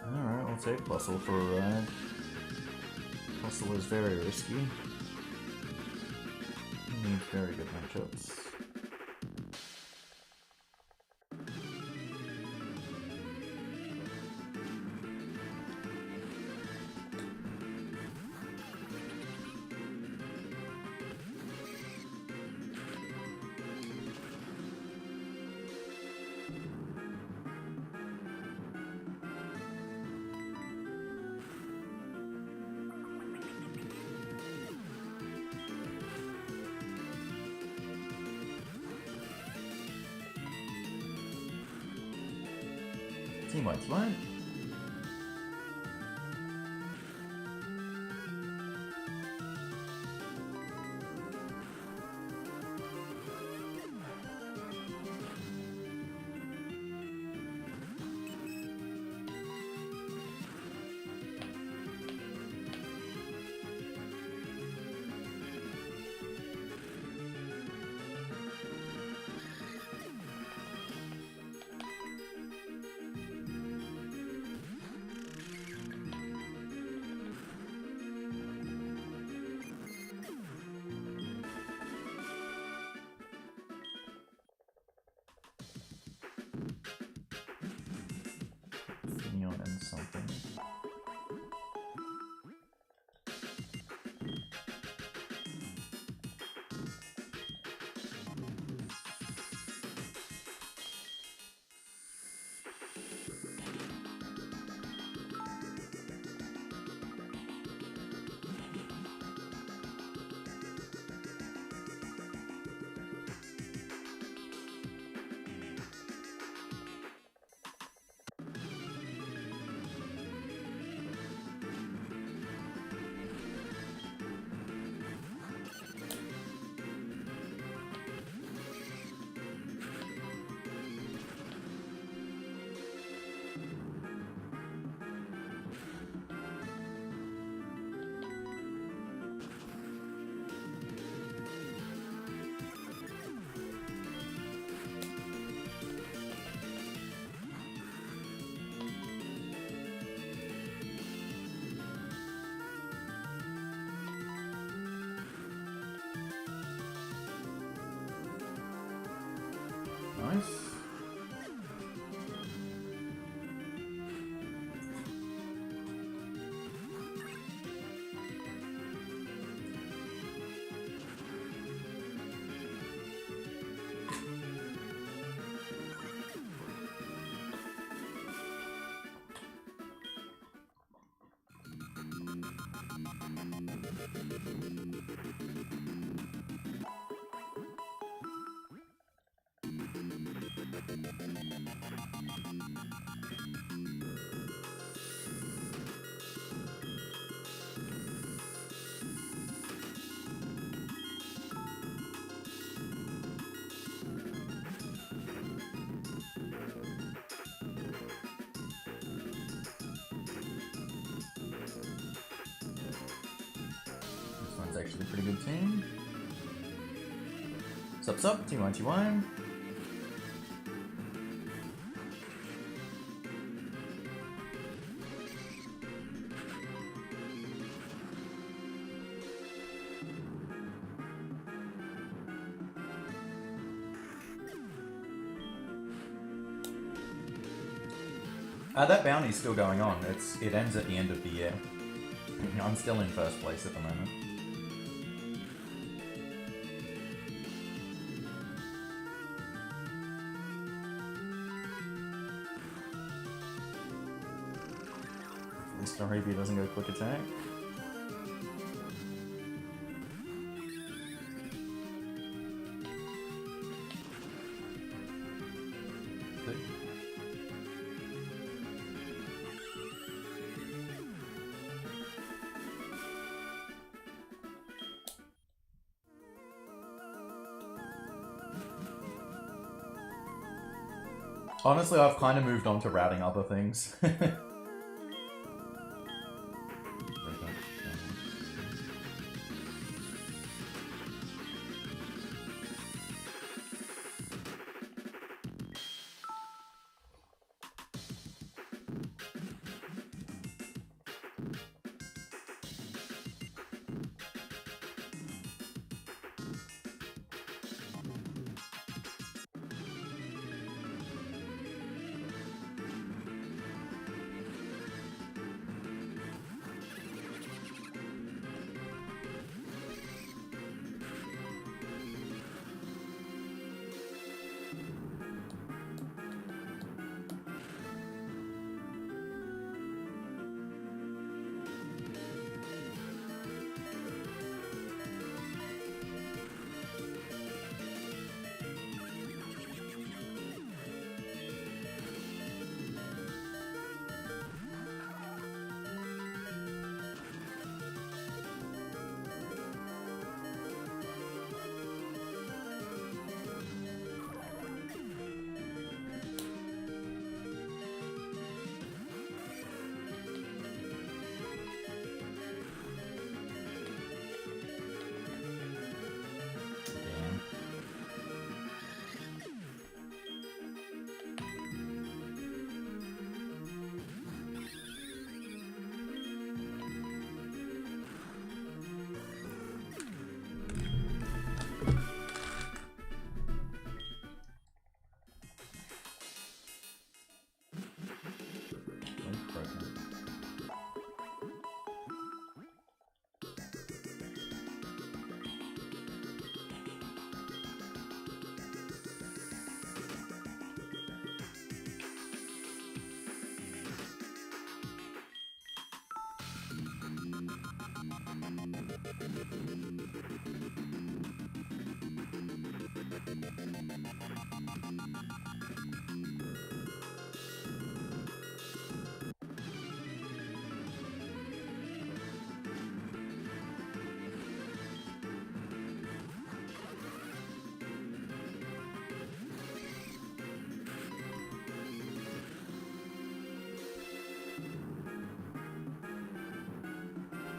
Alright, we'll take Bustle for a ride. Bustle is very risky. He needs very good matchups. Team White's right. And something. Nice. Actually a pretty good team. Sup, Team T1. That bounty's still going on. It ends at the end of the year. I'm still in first place at the moment. At least Arabia doesn't go quick attack. L50. Honestly, I've kind of moved on to routing other things.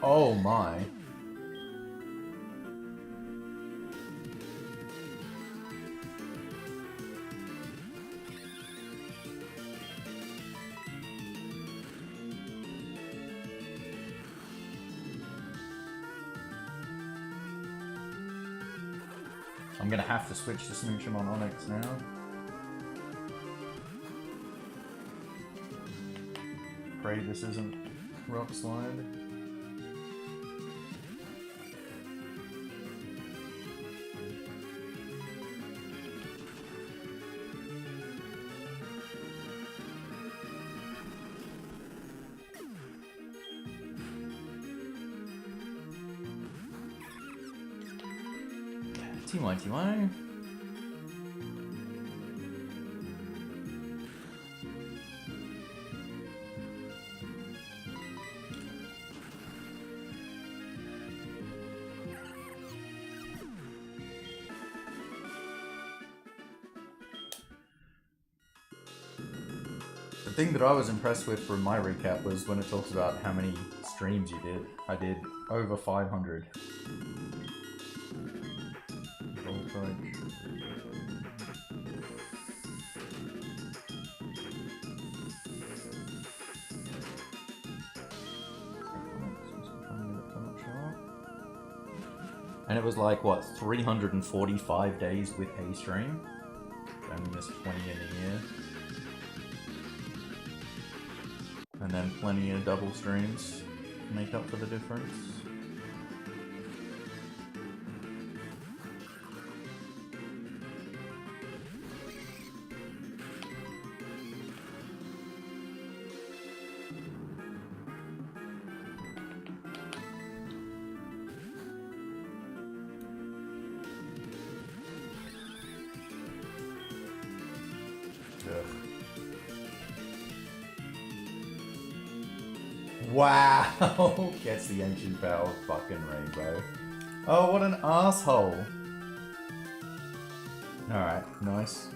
Oh my. I'm gonna have to switch to Smoochum on Onyx now. Pray this isn't Rock Slide. TY. The thing that I was impressed with from my recap was when it talks about how many streams you did. I did over 500. And it was like, what, 345 days with a stream? I only missed 20 in a year. And then plenty of double streams to make up for the difference. Ugh. Wow! Gets the ancient power fucking rainbow. Oh, what an asshole! Alright, nice.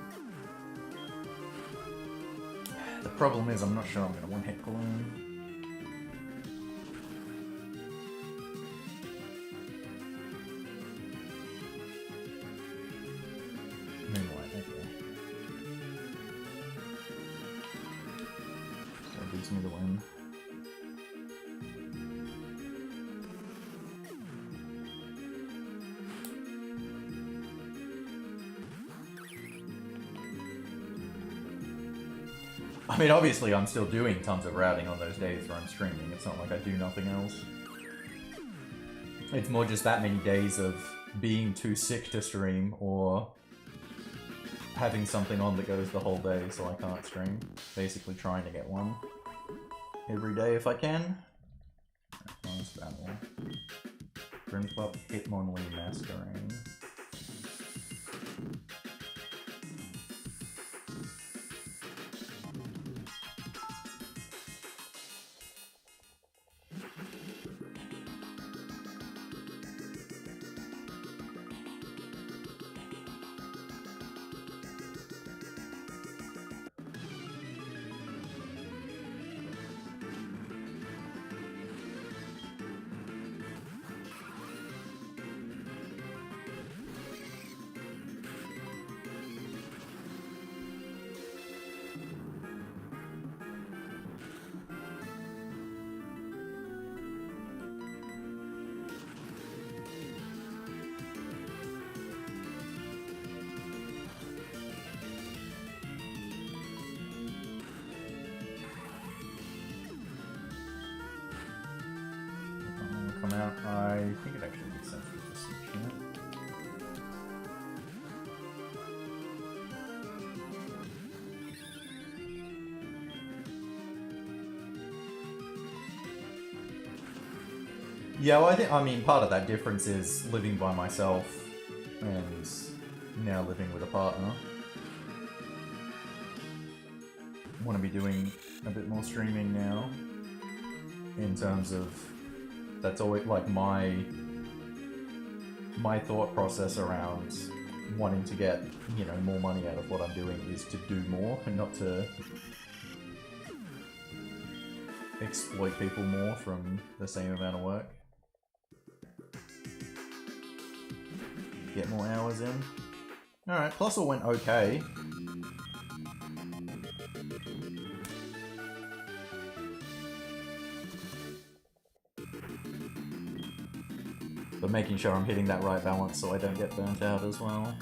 The problem is I'm not sure I'm gonna one-hit balloon. Moonlight, okay. That gives me the win. I mean, obviously I'm still doing tons of routing on those days where I'm streaming. It's not like I do nothing else. It's more just that many days of being too sick to stream or having something on that goes the whole day so I can't stream. Basically trying to get one every day if I can. Nice battle. Grimfuck Hitmonlee Masquerade. Come out. I think it actually makes sense to just section it. Yeah, well, I mean, part of that difference is living by myself and now living with a partner. Want to be doing a bit more streaming now in terms of that's always like my thought process around wanting to get, you know, more money out of what I'm doing is to do more and not to exploit people more from the same amount of work. Get more hours in. Alright, plus all went okay. But making sure I'm hitting that right balance so I don't get burnt out as well.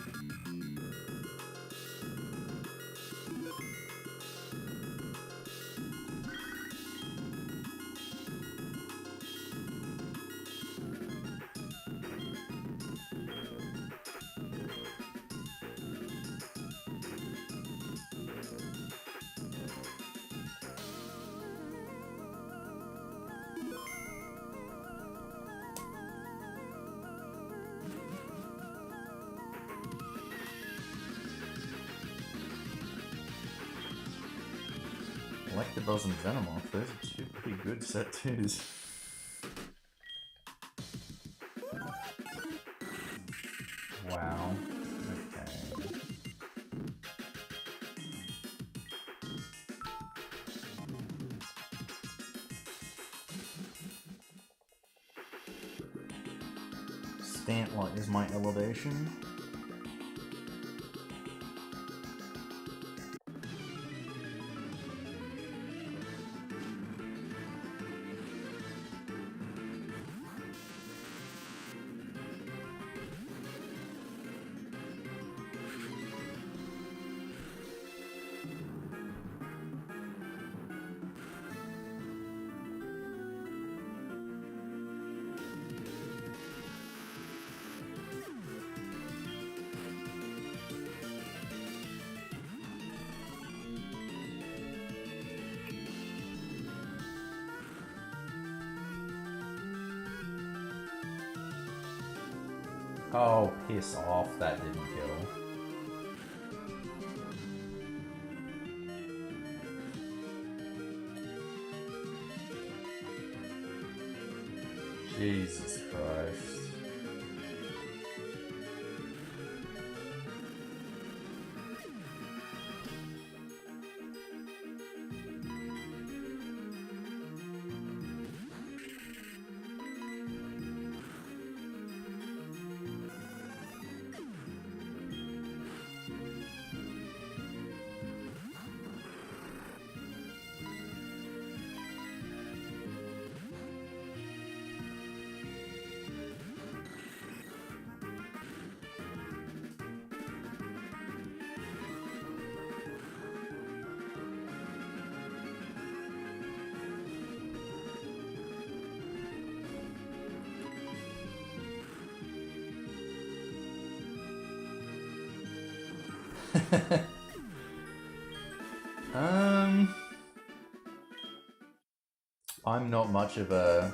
Electabuzz and Venomoth, those are two pretty good set twos. Wow. Okay. Stantlight is my elevation. Oh, piss off, that didn't kill. Jesus Christ. I'm not much of a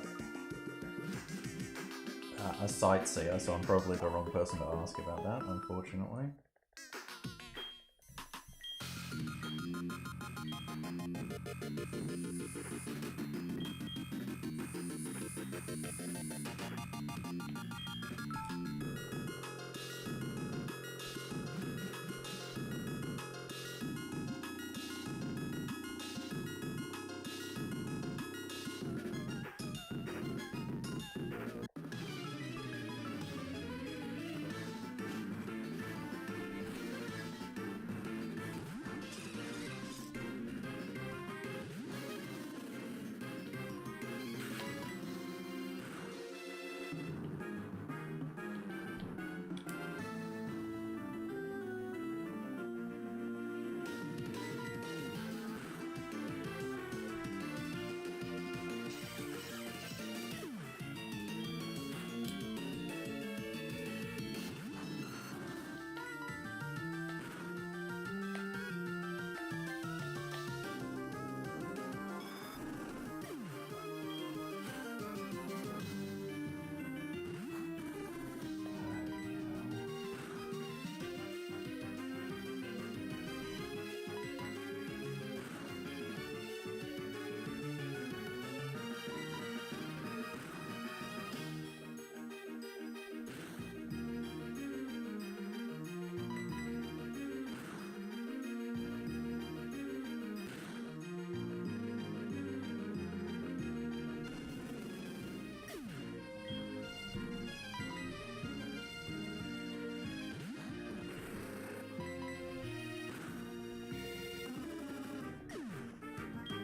sightseer, so I'm probably the wrong person to ask about that, unfortunately.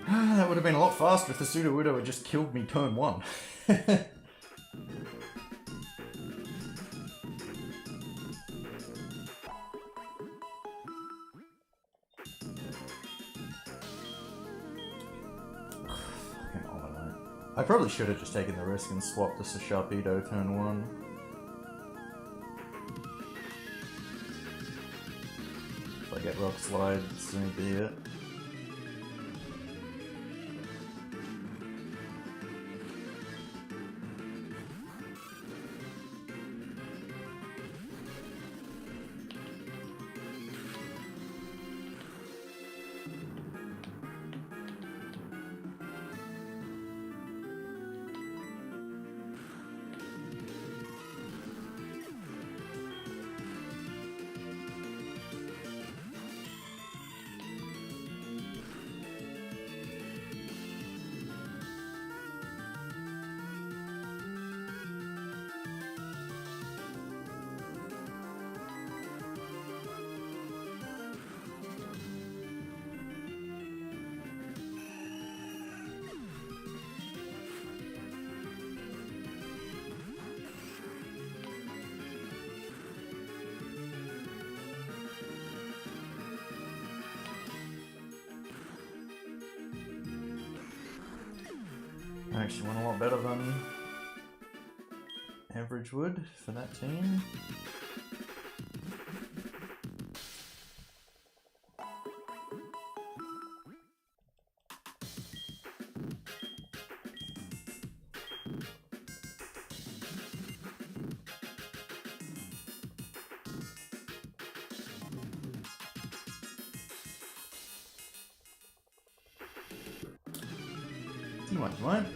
That would have been a lot faster if the Sudowoodo had just killed me turn 1. I probably should have just taken the risk and swapped the Sharpedo turn 1. If I get Rock Slide, so be it. Actually went a lot better than average would for that team. See what you want.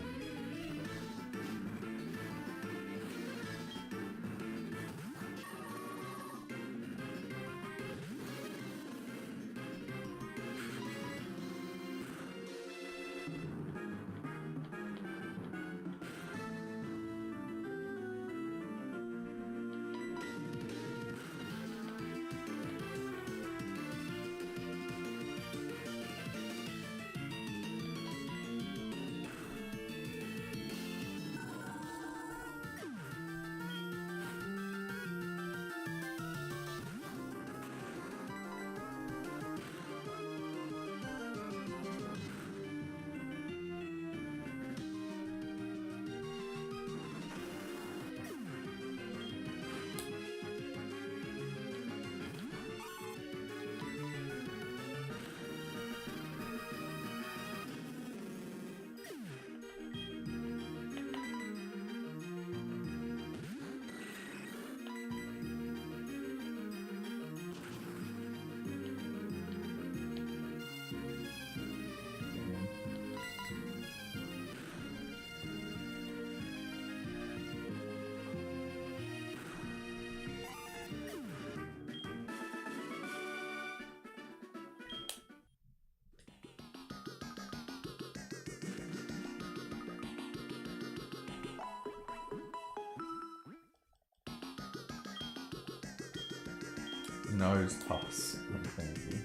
nose puffs. That's fancy.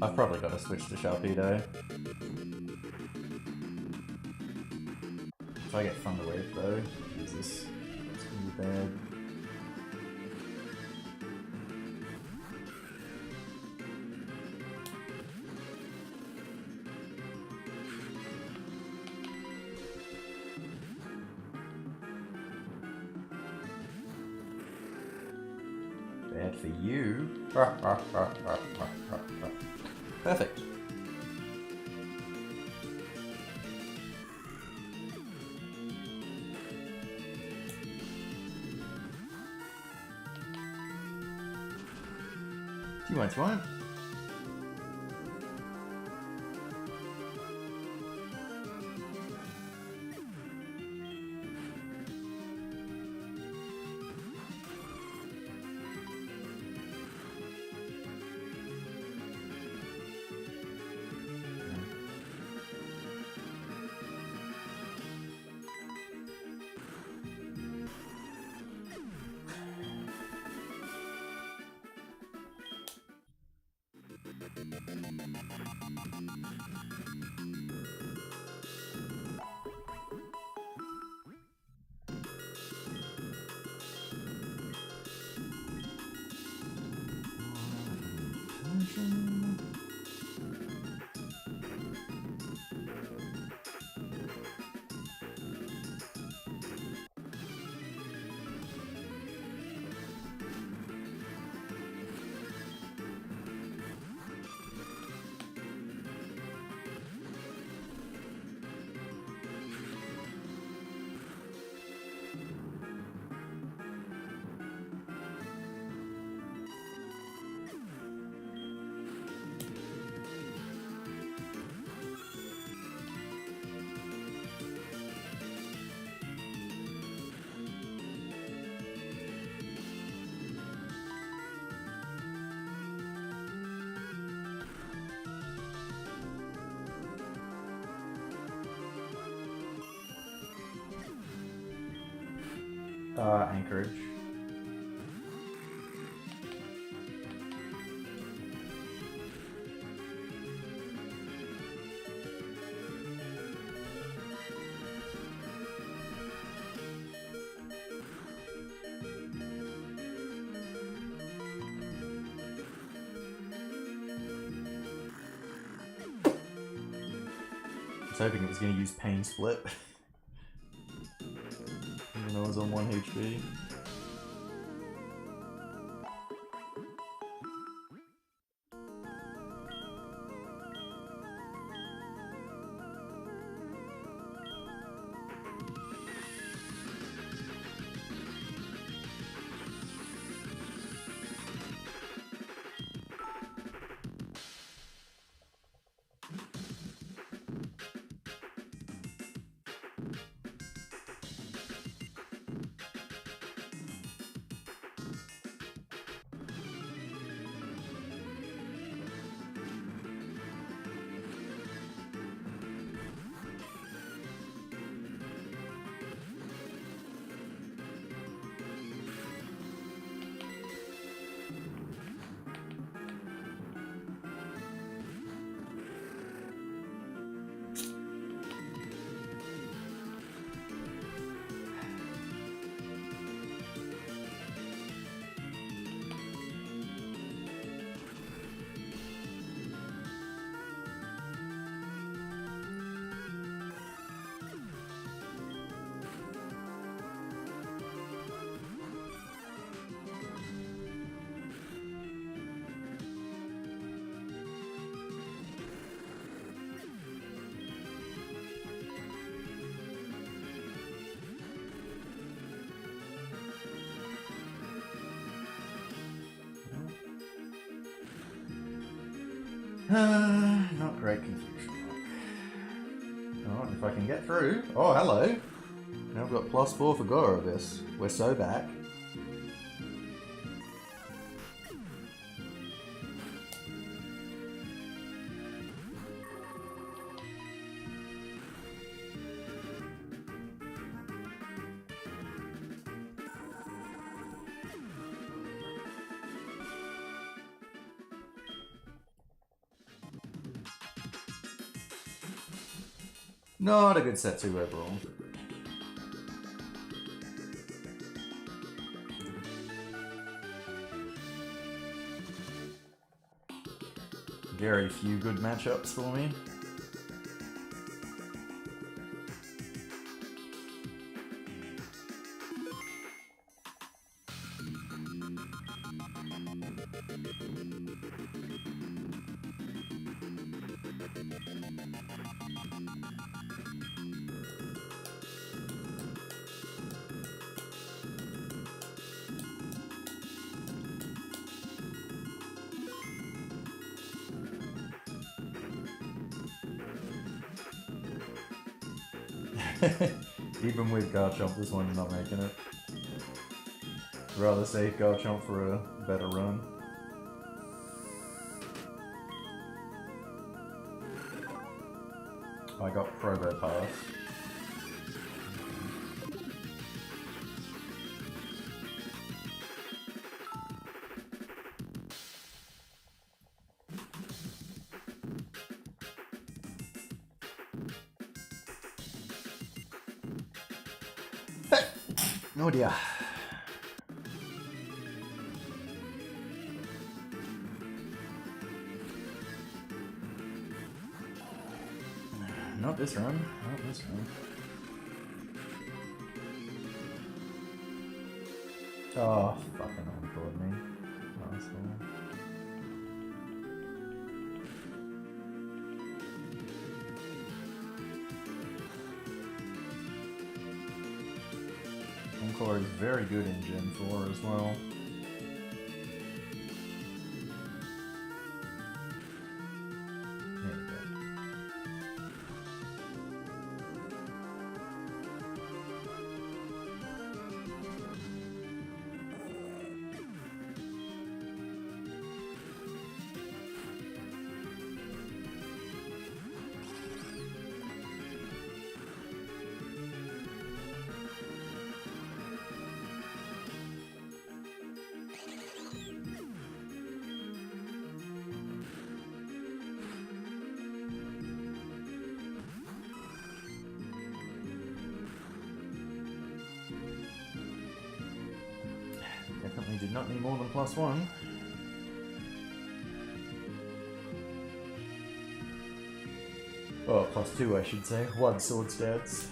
I've probably got to switch to Sharpedo. If I get Thunder Wave though, Jesus, it's gonna be bad. Bad for you. Perfect. You won't. Anchorage. I was hoping it was going to use Pain Split. Even though I was on 1 HP. Not great confusion. Alright, if I can get through. Oh, hello. Now I've got +4 for Gorovis. We're so back. Not a good set 2 overall. Very few good matchups for me. Even with Garchomp, this one's not making it. Rather save Garchomp for a better run. I got Probo Pass. Oh dear. Not this run. Not this run. Oh, fucking encored me. Asshole. Encore is very good in Gen 4 as well. There we go. Definitely did not need more than +1. Oh, +2 I should say. 1 sword stats.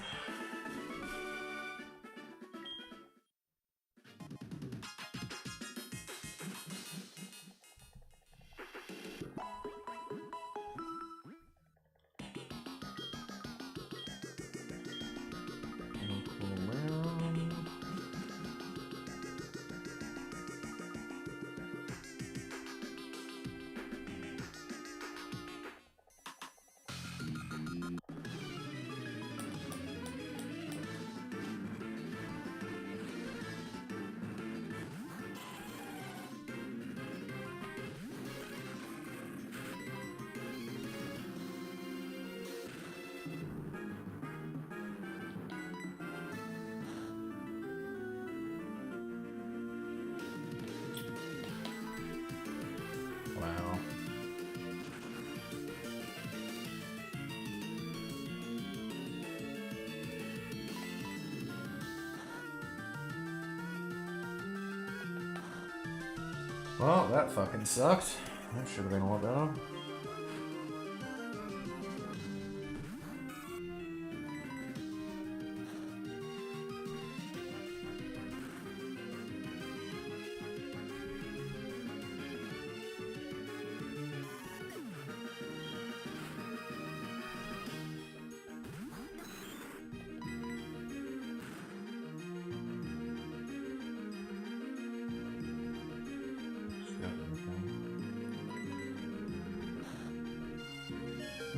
Wow. Well, that fucking sucked. That should have been a lot better.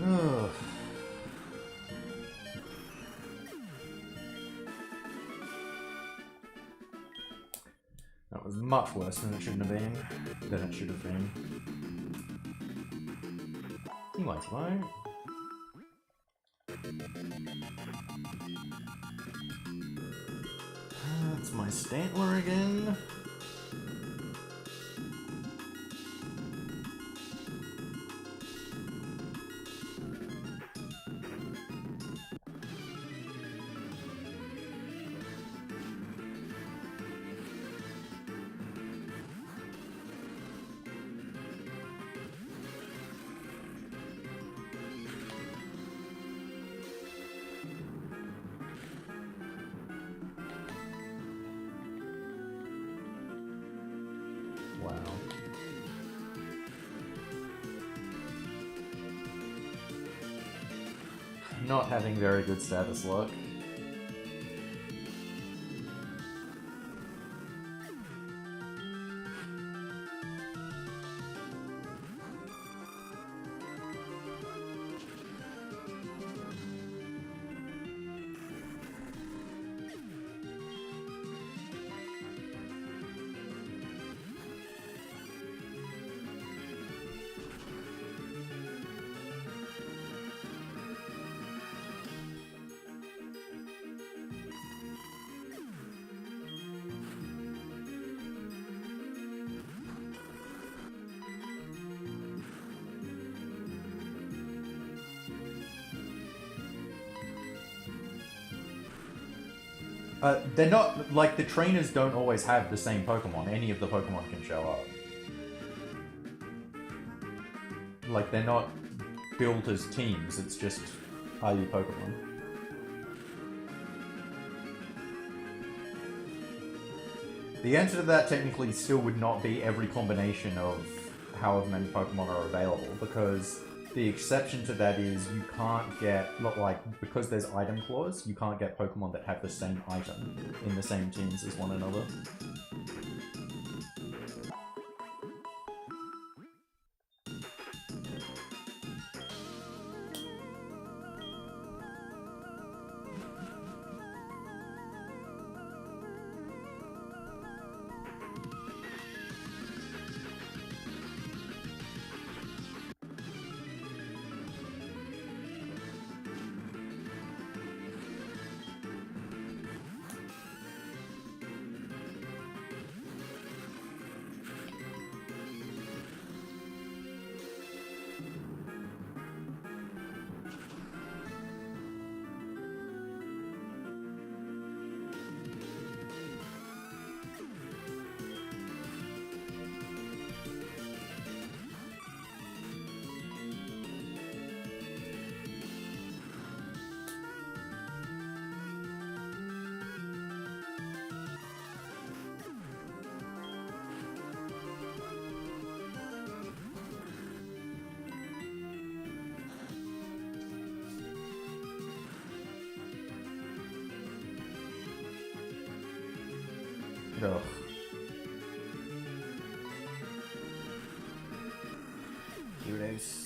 Ugh. That was much worse than it shouldn't have been. Than it should have been. He might survive. That's my Stantler again. wow. Not having very good status luck. They're not, like, the trainers don't always have the same Pokemon. Any of the Pokemon can show up. Like, they're not built as teams, it's just, are you Pokemon? The answer to that technically still would not be every combination of however many Pokemon are available, because the exception to that is you can't get, like, because there's item clause, you can't get Pokemon that have the same item in the same teams as one another. Ugh. Gyarados.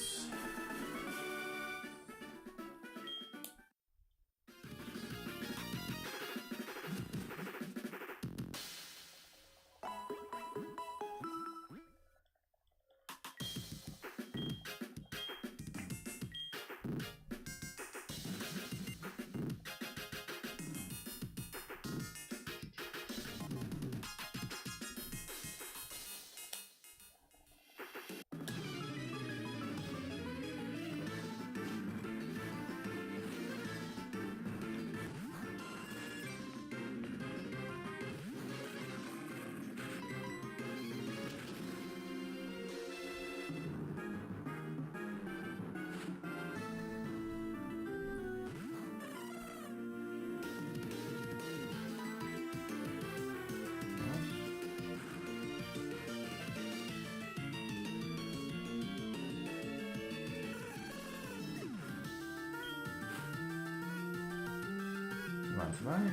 Right.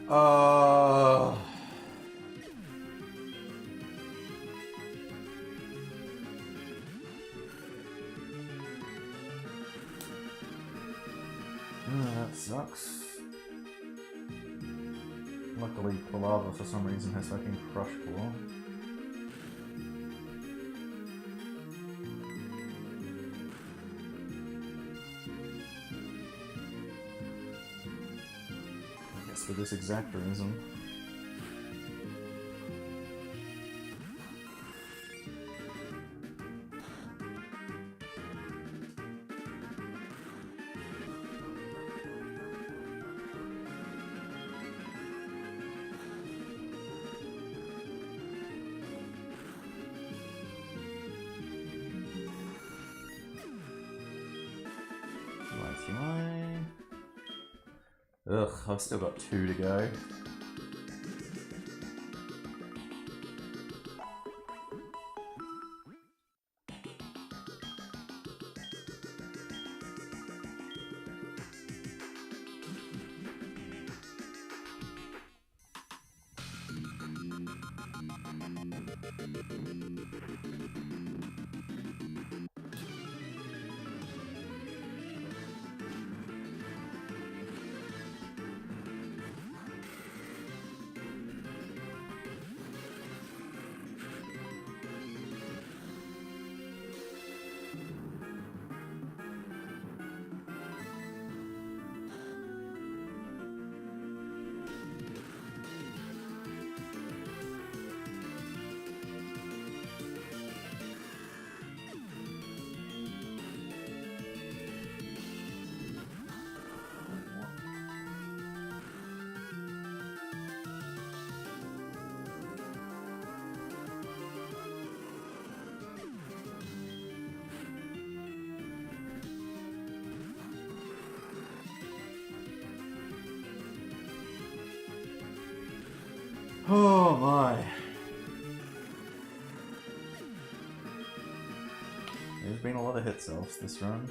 Ugh. That sucks. Luckily, Quilava for some reason has fucking Crush Claw. For this exact reason. TY. Ugh, I've still got 2 to go. Oh my. There's been a lot of hit selves this run.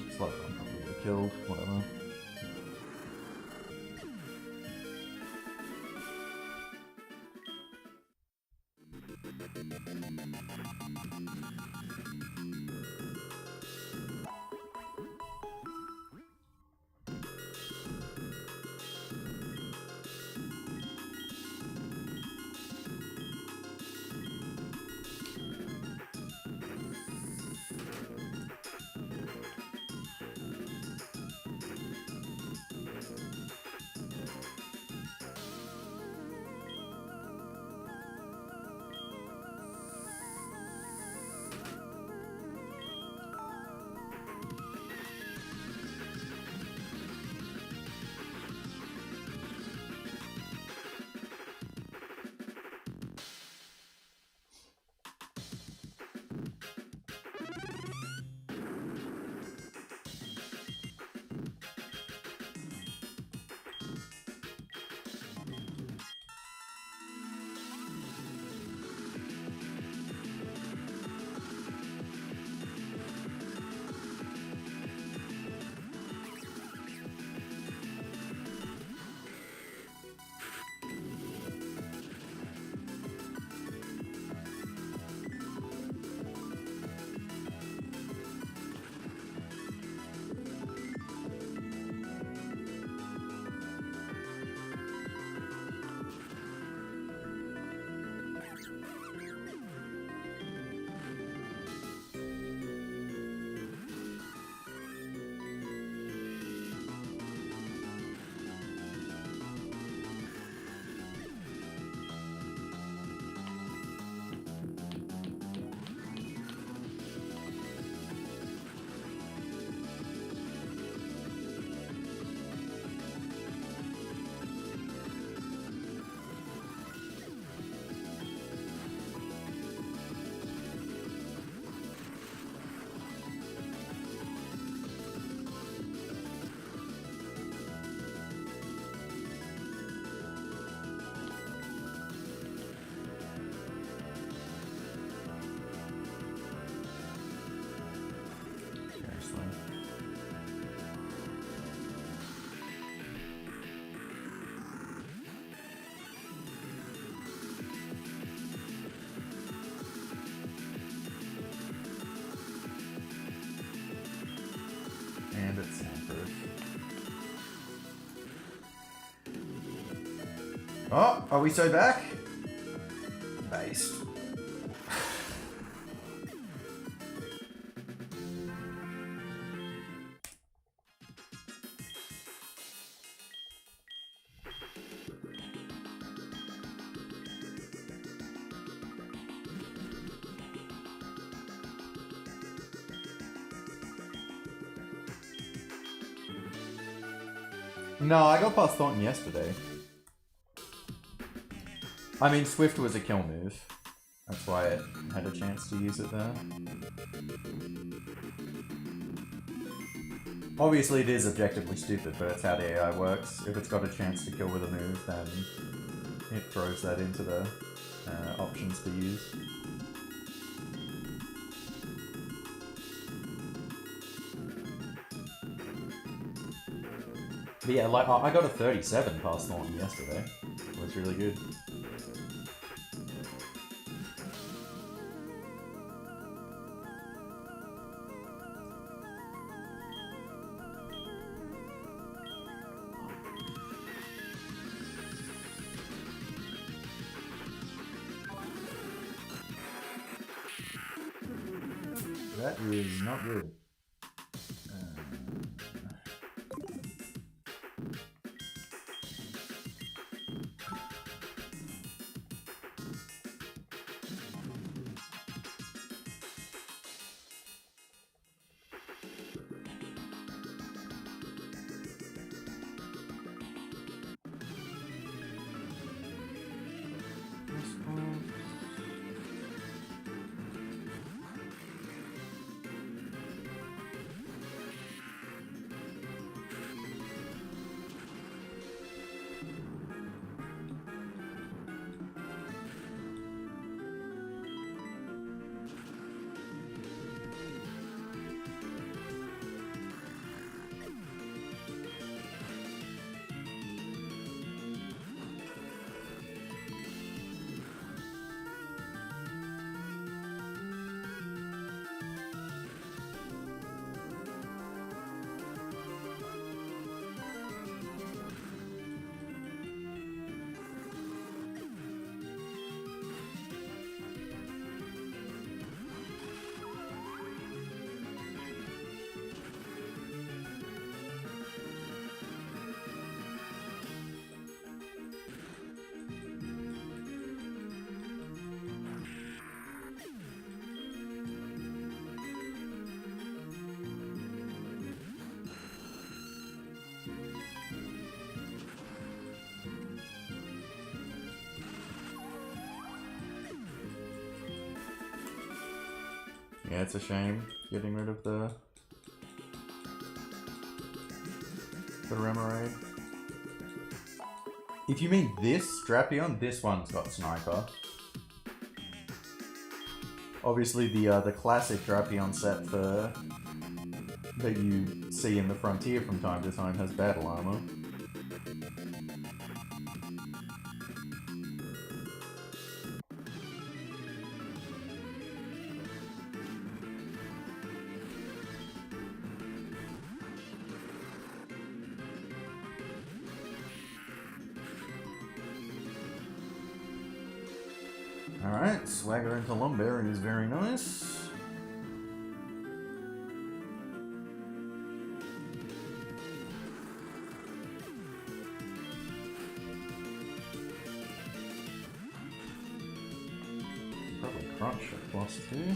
It's like I'm probably get killed, whatever. And it's Sanford. Oh, are we so back? Based. No, I got past Thornton yesterday. I mean, Swift was a kill move. That's why I had a chance to use it there. Obviously it is objectively stupid, but it's how the AI works. If it's got a chance to kill with a move, then it throws that into the options to use. But yeah, like, I got a 37 past Thornton yesterday. It was really good. That is not good. Yeah, it's a shame getting rid of the Remoraid. If you mean this Drapion, this one's got Sniper. Obviously the classic Drapion set that you see in the Frontier from time to time has battle armor. Alright, Swagger into Lumberry is very nice. Probably Crunch at +2.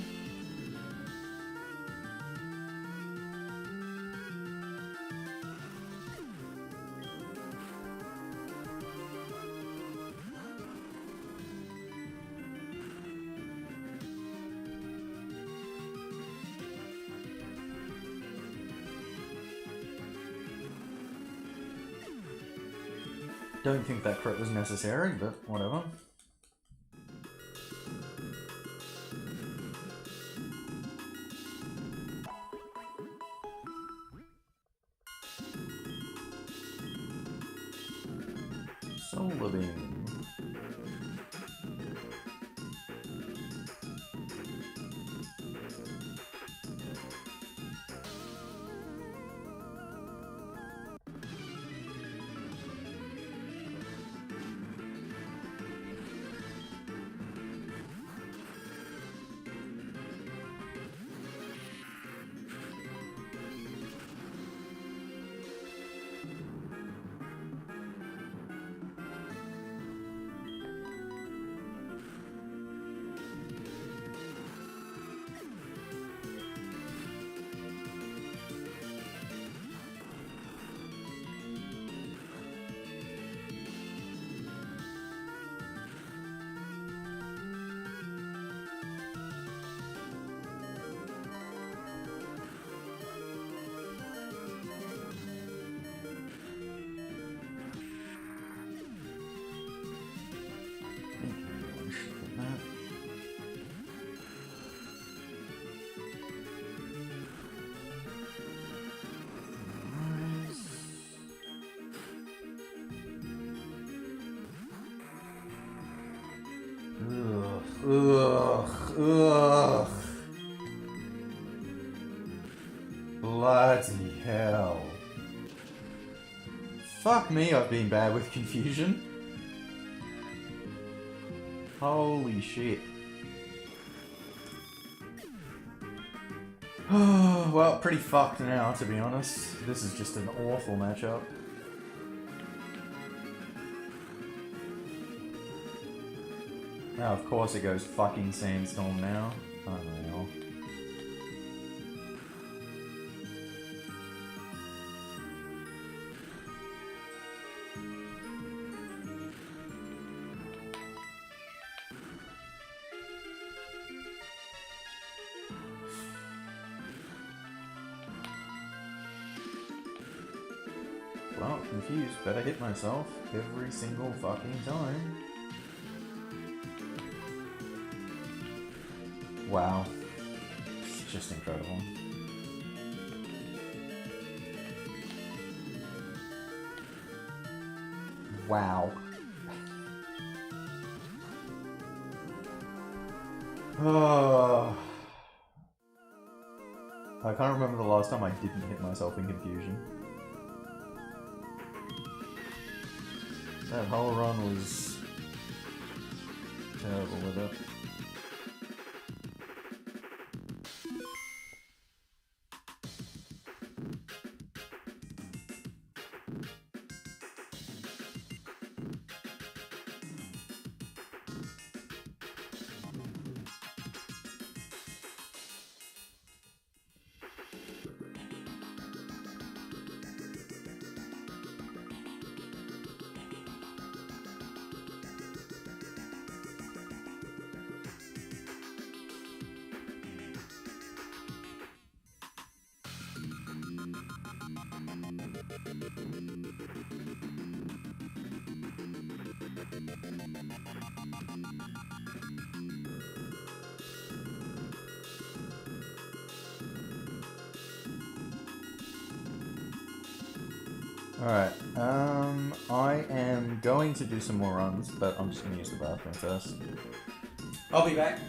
Don't think that crit was necessary, but whatever. Solar Beam. Ugh. Bloody hell. Fuck me, I've been bad with confusion. Holy shit. Well, pretty fucked now, to be honest. This is just an awful matchup. Now, of course it goes fucking Sandstorm now. Unreal. Well, confused. Better hit myself every single fucking time. Wow. It's just incredible. Wow. Oh. I can't remember the last time I didn't hit myself in confusion. That whole run was terrible with it. Alright, I am going to do some more runs, but I'm just going to use the bathroom first. I'll be back.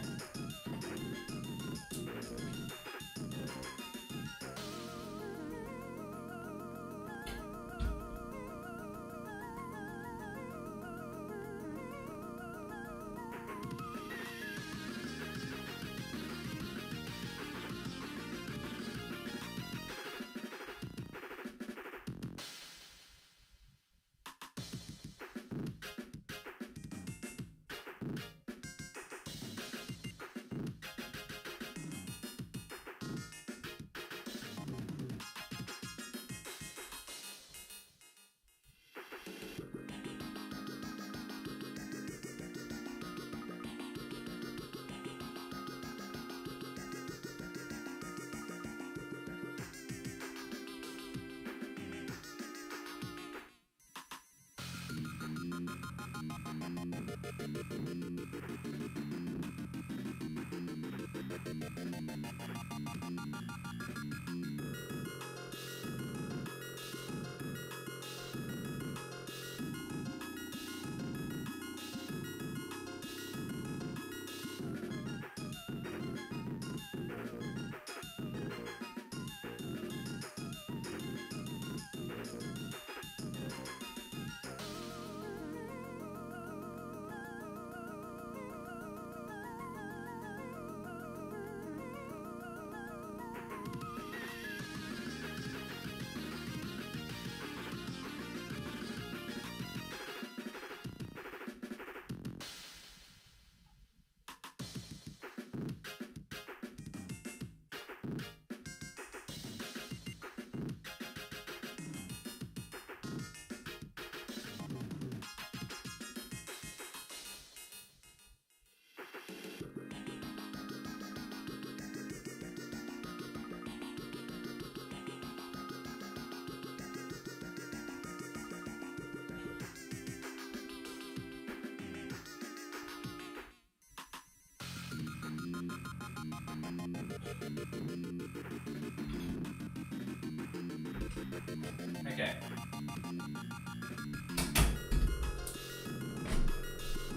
Okay.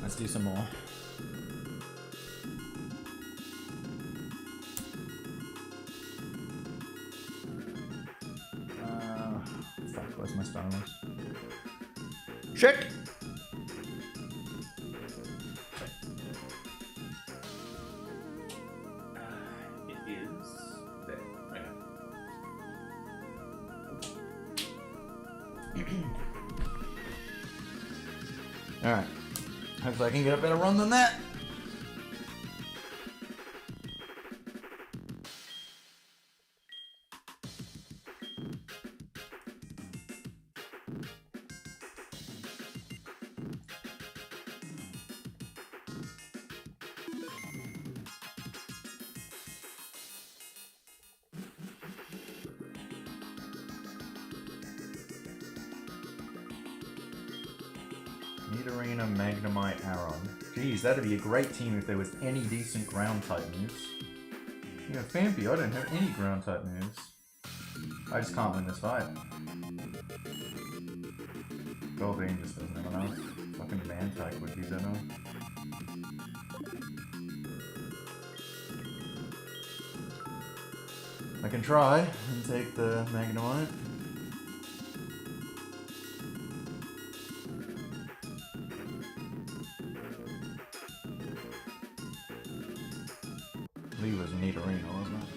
Let's do some more. Where's my stylus? Shit! It is there. Okay. Alright. Hopefully I can get a better run than that. Arena, Magnemite, Aron. Geez, that'd be a great team if there was any decent ground type moves. Yeah, Fampy, I don't have any ground type moves. I just can't win this fight. Goldbeam just doesn't have enough. Fucking Mantike would be better. I can try and take the Magnemite. Was neat arena, wasn't it?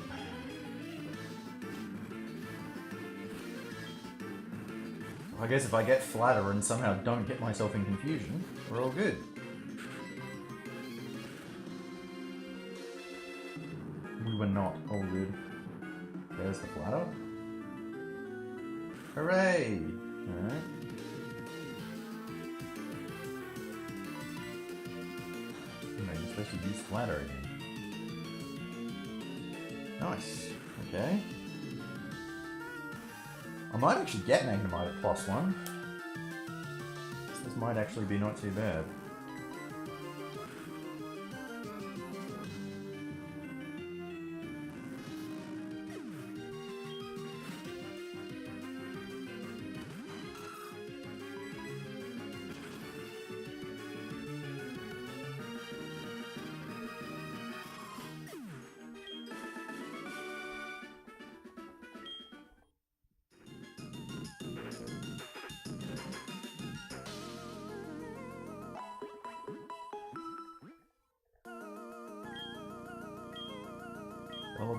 I guess if I get flatter and somehow don't get myself in confusion, we're all good. We were not all good. There's the flatter. Hooray! Alright. You're supposed to use flatter again. Nice. Okay. I might actually get Magnemite at +1. This might actually be not too bad.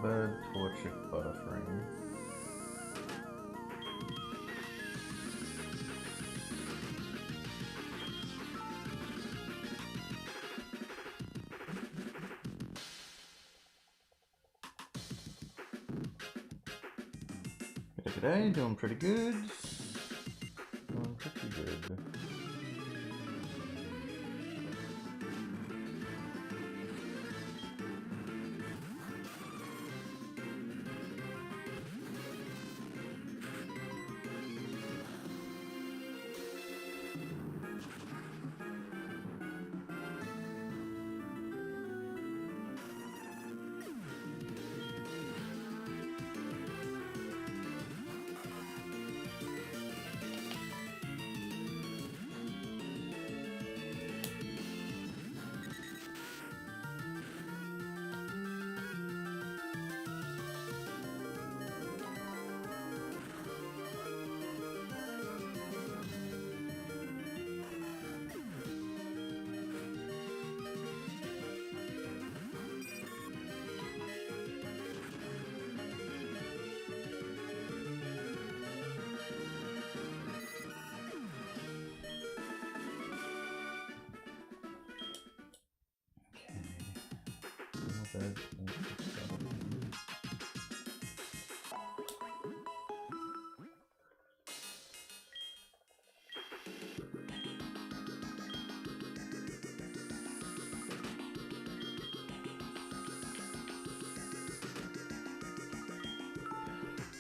Bird, Torchic, Butterfree. Today, doing pretty good. Doing pretty good.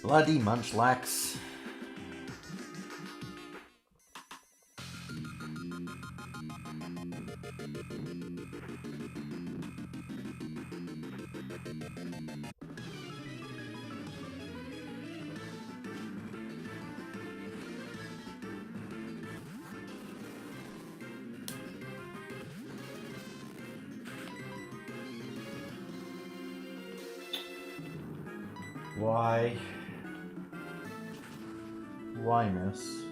Bloody Munchlax. Why? Why miss?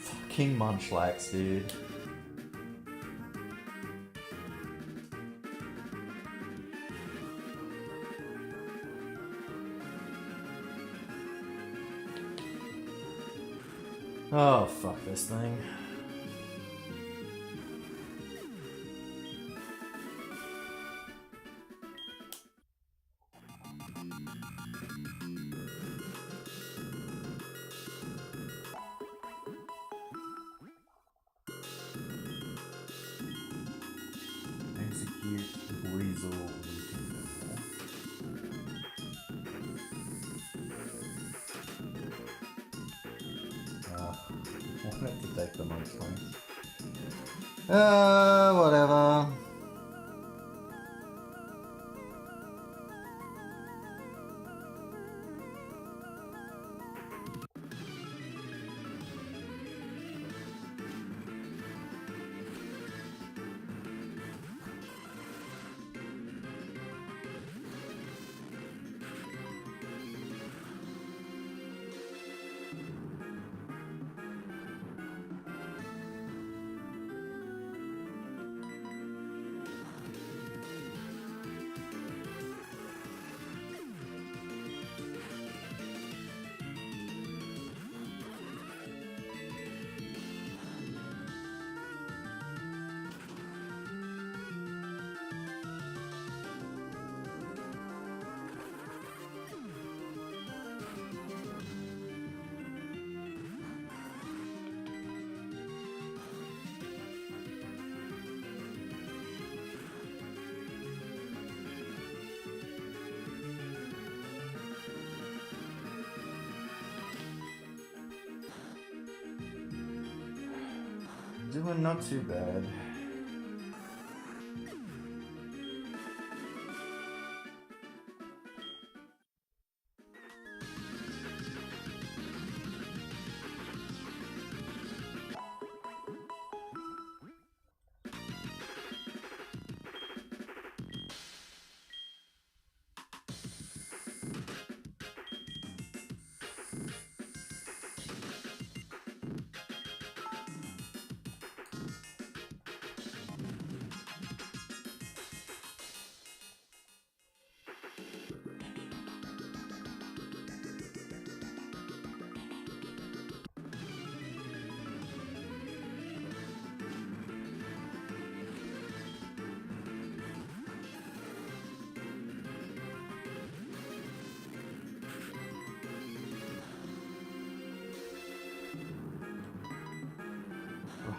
Fucking Munchlax, dude. Oh, fuck this thing. Execute Weasel routine. I wanted to take the Munchlax. Whatever. Doing not too bad.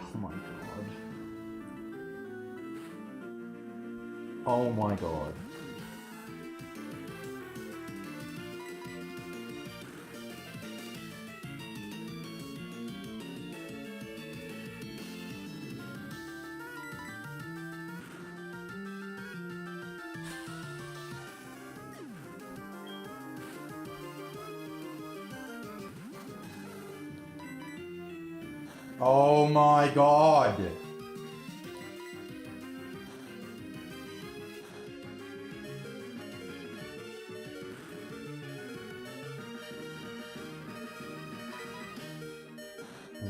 Oh my god. Oh my god. Oh my god!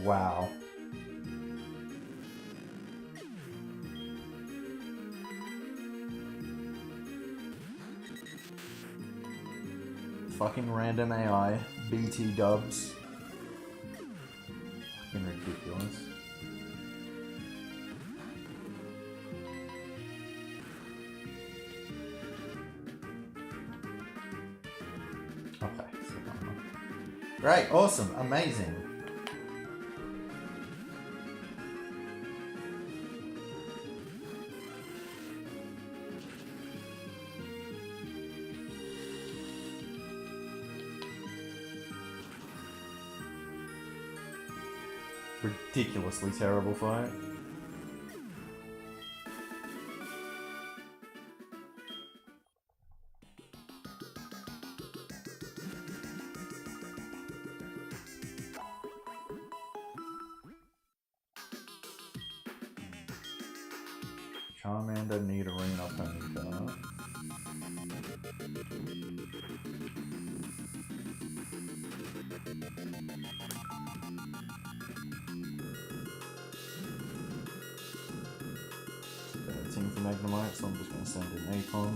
Wow. Fucking random AI, BT dubs. Great, awesome, amazing. Ridiculously terrible fight. Charmander need arena Ponyta. Team for Magnemite, so I'm just going to send in Apom.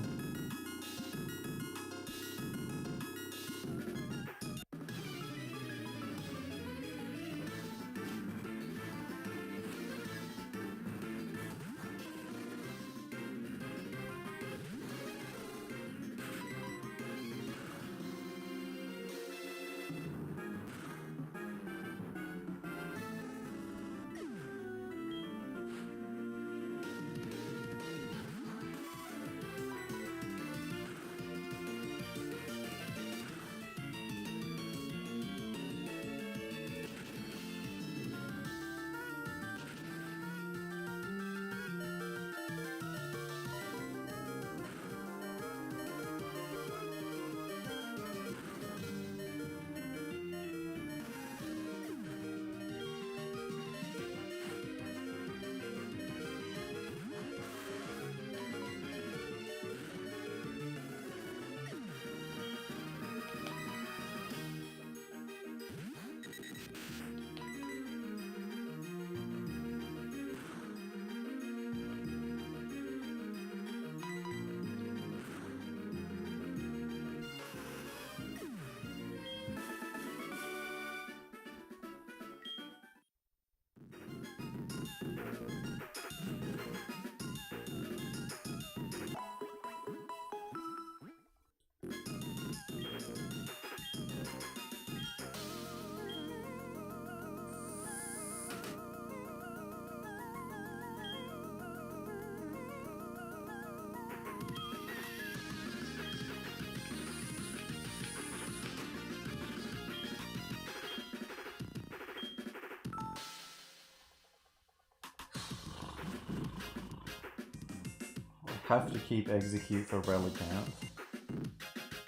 Have to keep execute for Relicanth.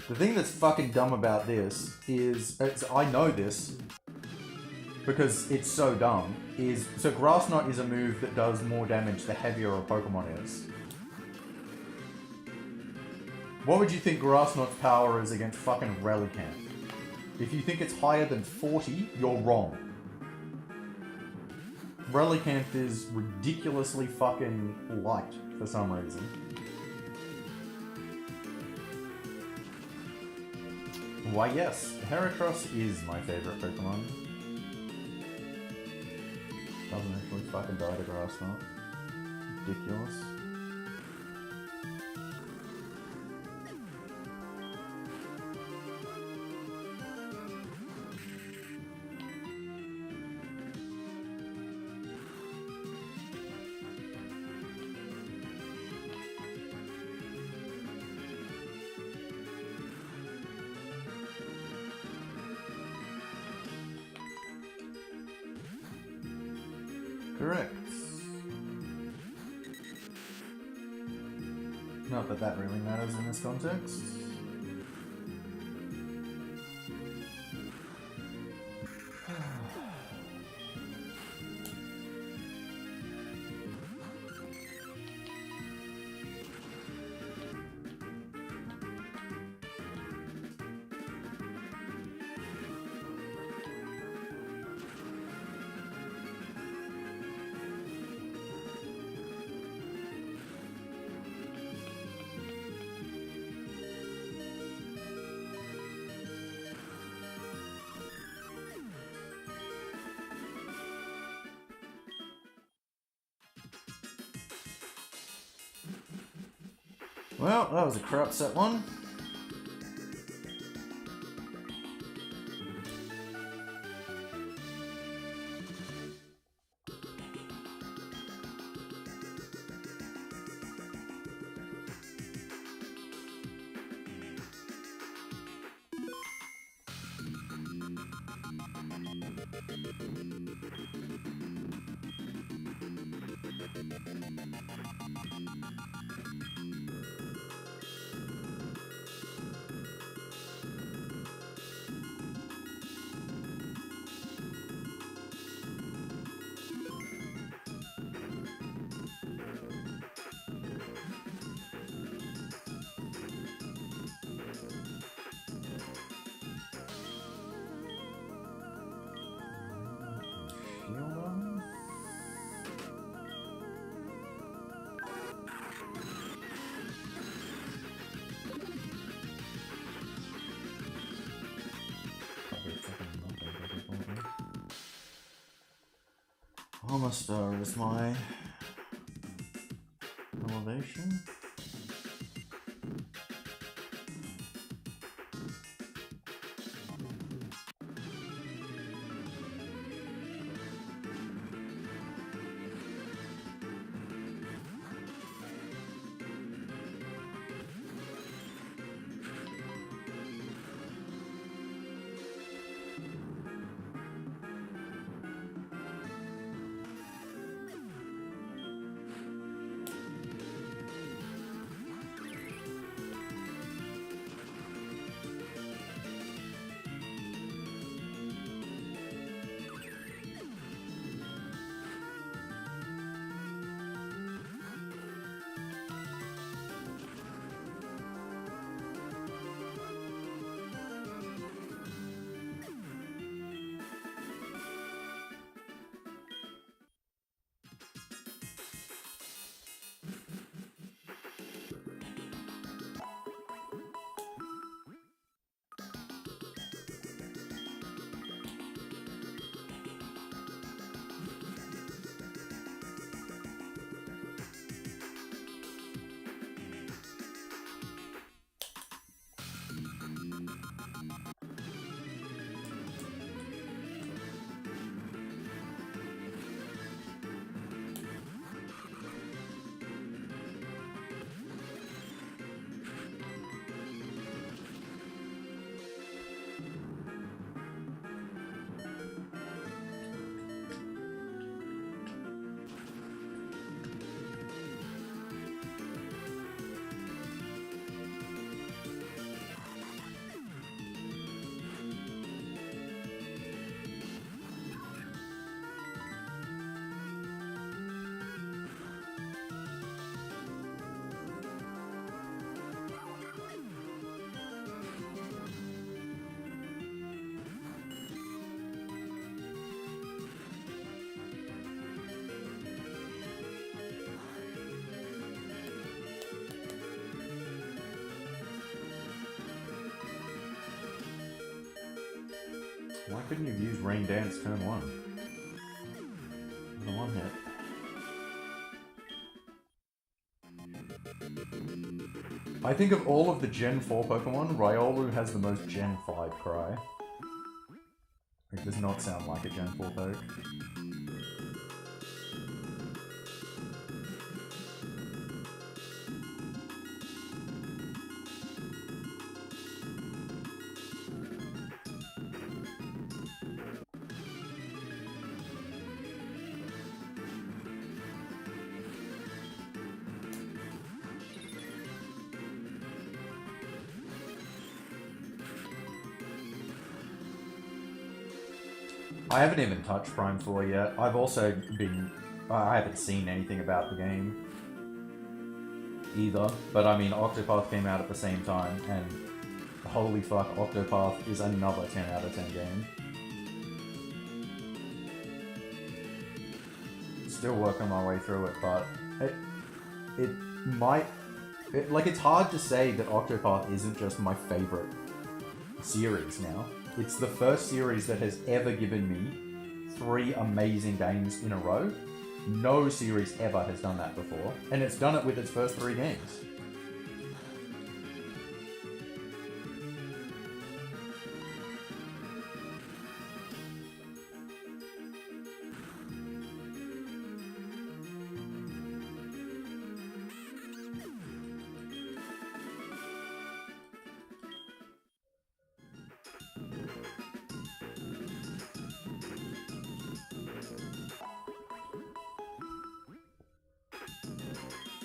The thing that's fucking dumb about this is, I know this because it's so dumb, so Grass Knot is a move that does more damage the heavier a Pokemon is. What would you think Grass Knot's power is against fucking Relicanth? If you think it's higher than 40, you're wrong. Relicanth is ridiculously fucking light for some reason. Why yes, Heracross is my favourite Pokemon. Doesn't actually fucking die to Grass Knot. Ridiculous. Correct. Not that that really matters in this context. Well, that was a crap set one. Armor is my elevation. Why couldn't you use Rain Dance turn 1? The one hit. I think of all of the Gen 4 Pokemon, Riolu has the most Gen 5 cry. It does not sound like a Gen 4 poke. I haven't even touched Prime 4 yet. I've also been... I haven't seen anything about the game either. But I mean, Octopath came out at the same time, and holy fuck, Octopath is another 10 out of 10 game. Still working my way through it, but it might... like, it's hard to say that Octopath isn't just my favorite series now. It's the first series that has ever given me 3 amazing games in a row. No series ever has done that before, and it's done it with its first 3 games.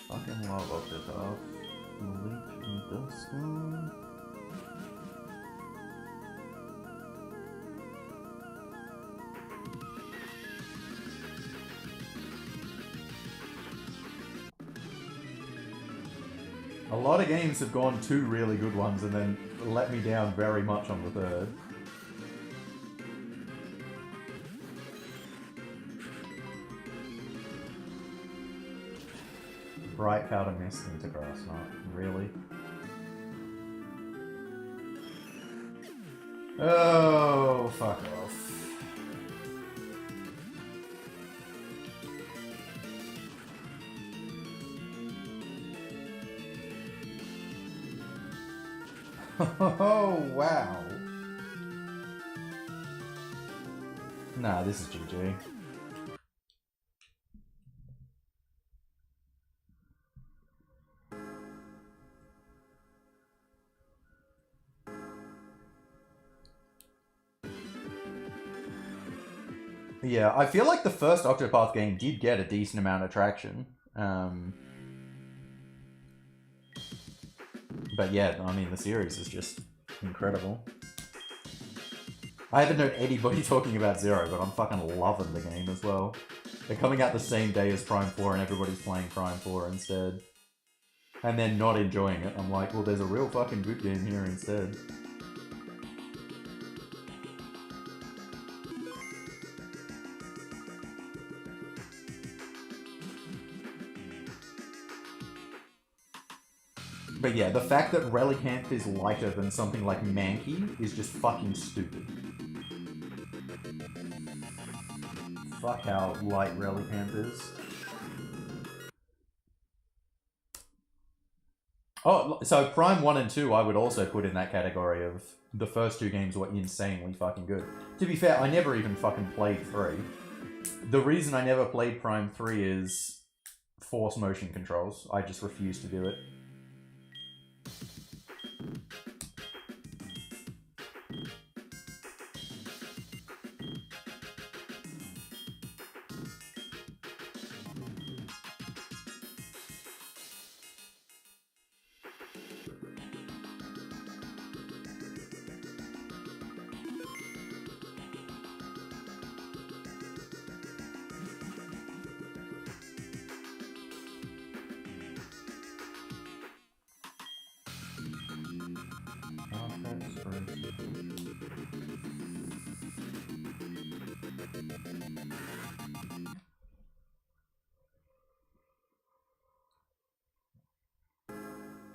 Fucking love Octopath. Leap in Dustin. A lot of games have gone 2 really good ones and then let me down very much on the 3rd. Bright Powder Mist into Grass Knot. Really? Oh, fuck off. Oh, wow. Nah, this is GG. Yeah, I feel like the first Octopath game did get a decent amount of traction. But yeah, I mean, the series is just incredible. I haven't heard anybody talking about Zero, but I'm fucking loving the game as well. They're coming out the same day as Prime 4 and everybody's playing Prime 4 instead. And then not enjoying it. I'm like, well, there's a real fucking good game here instead. But yeah, the fact that Relicanth is lighter than something like Mankey is just fucking stupid. Fuck how light Relicanth is. Oh, so Prime 1 and 2 I would also put in that category of the first two games were insanely fucking good. To be fair, I never even fucking played 3. The reason I never played Prime 3 is force motion controls. I just refuse to do it.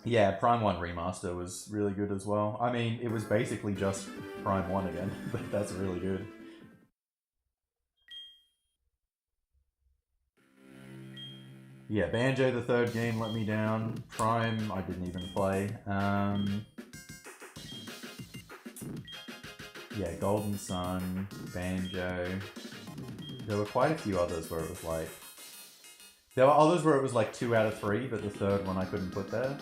Yeah, Prime 1 Remaster was really good as well. I mean, it was basically just Prime 1 again, but that's really good. Yeah, Banjo, the third game, let me down. Prime, I didn't even play. Yeah, Golden Sun, Banjo. There were quite a few others where it was like... There were others where it was like 2 out of 3, but the third one I couldn't put there.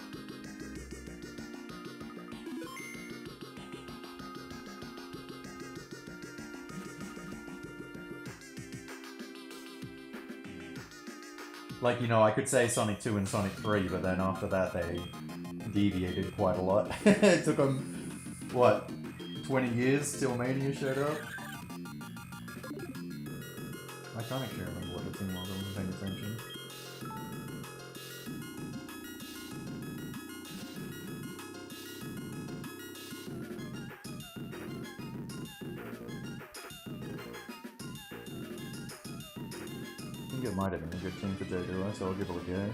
Like, you know, I could say Sonic 2 and Sonic 3, but then after that they deviated quite a lot. It took them, what, 20 years till Mania showed up? I can't actually remember what the thing was, I wasn't paying attention. I think it might have been a good team for JDR, so I'll give it a go.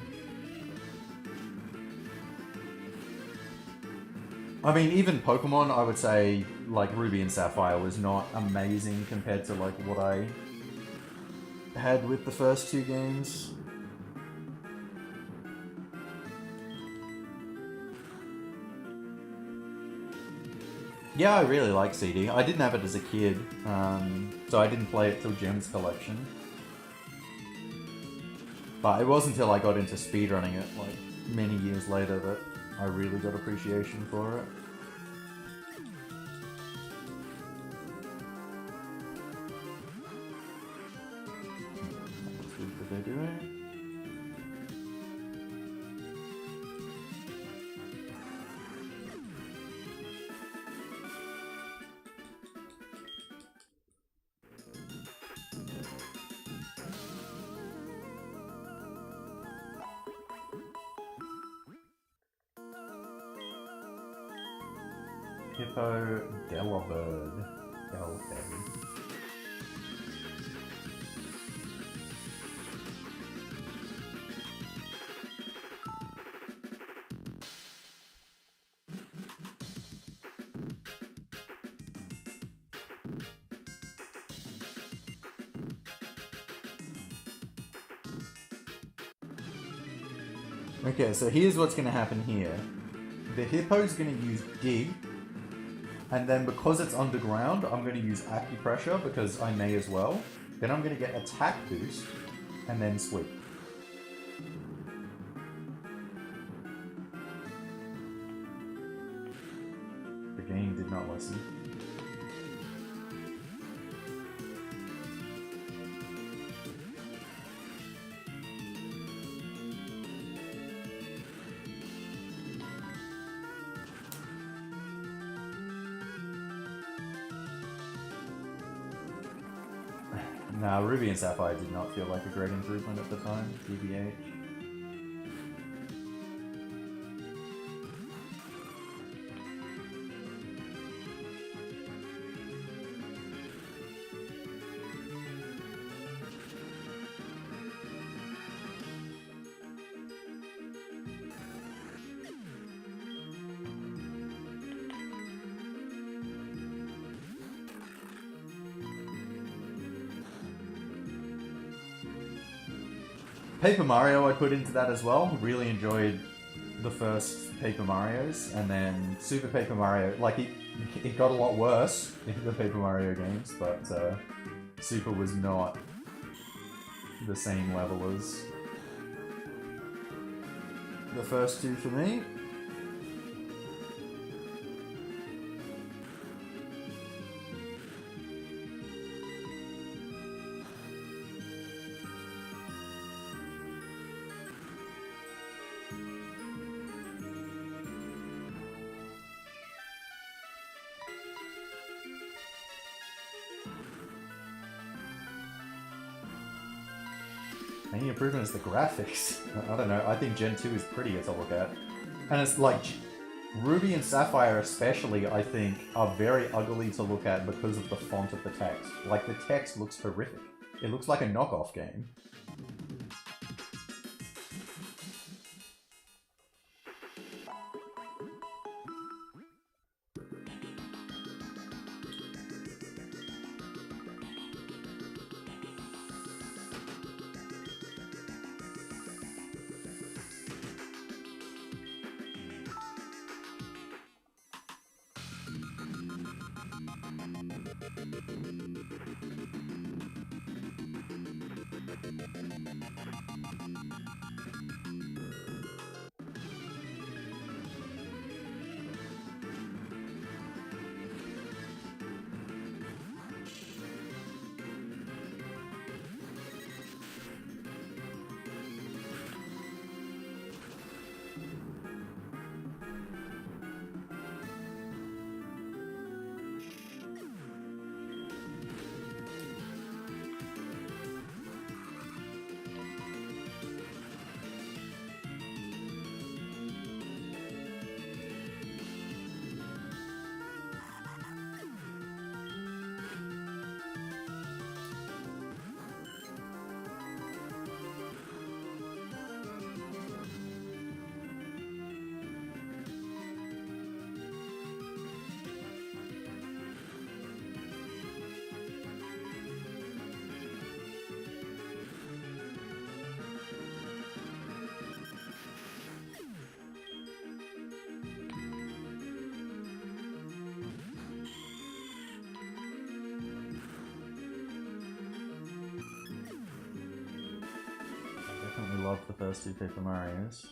I mean, even Pokemon, I would say, like, Ruby and Sapphire was not amazing compared to, like, what I had with the first two games. Yeah, I really like CD. I didn't have it as a kid, so I didn't play it till Gem's Collection. But it wasn't until I got into speedrunning it, like, many years later that I really got appreciation for it. Let's see what they're doing. Hippo Delabird. L50. Okay, so here's what's going to happen here. The Hippo's going to use Dig And then because it's underground, I'm going to use acupressure because I may as well. Then I'm going to get attack boost and then sweep. The game did not listen. Nah, Ruby and Sapphire did not feel like a great improvement at the time, TBH. Paper Mario I put into that as well. Really enjoyed the first Paper Marios, and then Super Paper Mario, like it got a lot worse in the Paper Mario games, but Super was not the same level as the first two for me. Main improvement is the graphics. I don't know, I think Gen 2 is prettier to look at. And it's like, Ruby and Sapphire especially, I think, are very ugly to look at because of the font of the text. Like, the text looks horrific. It looks like a knockoff game. Definitely love the first two Paper Marios.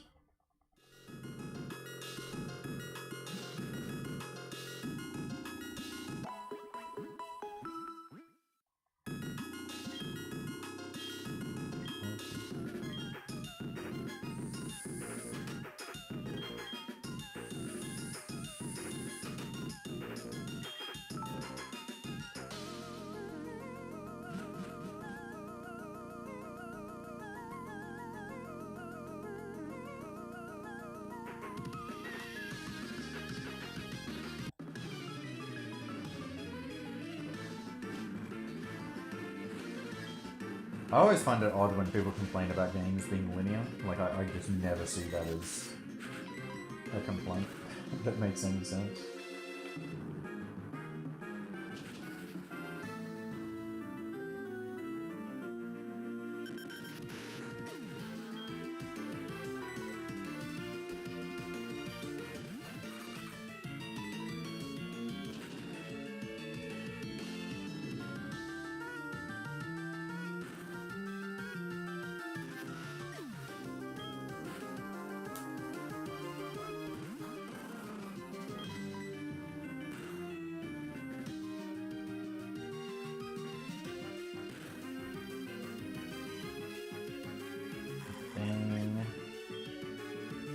I always find it odd when people complain about games being linear. Like, I just never see that as a complaint that makes any sense.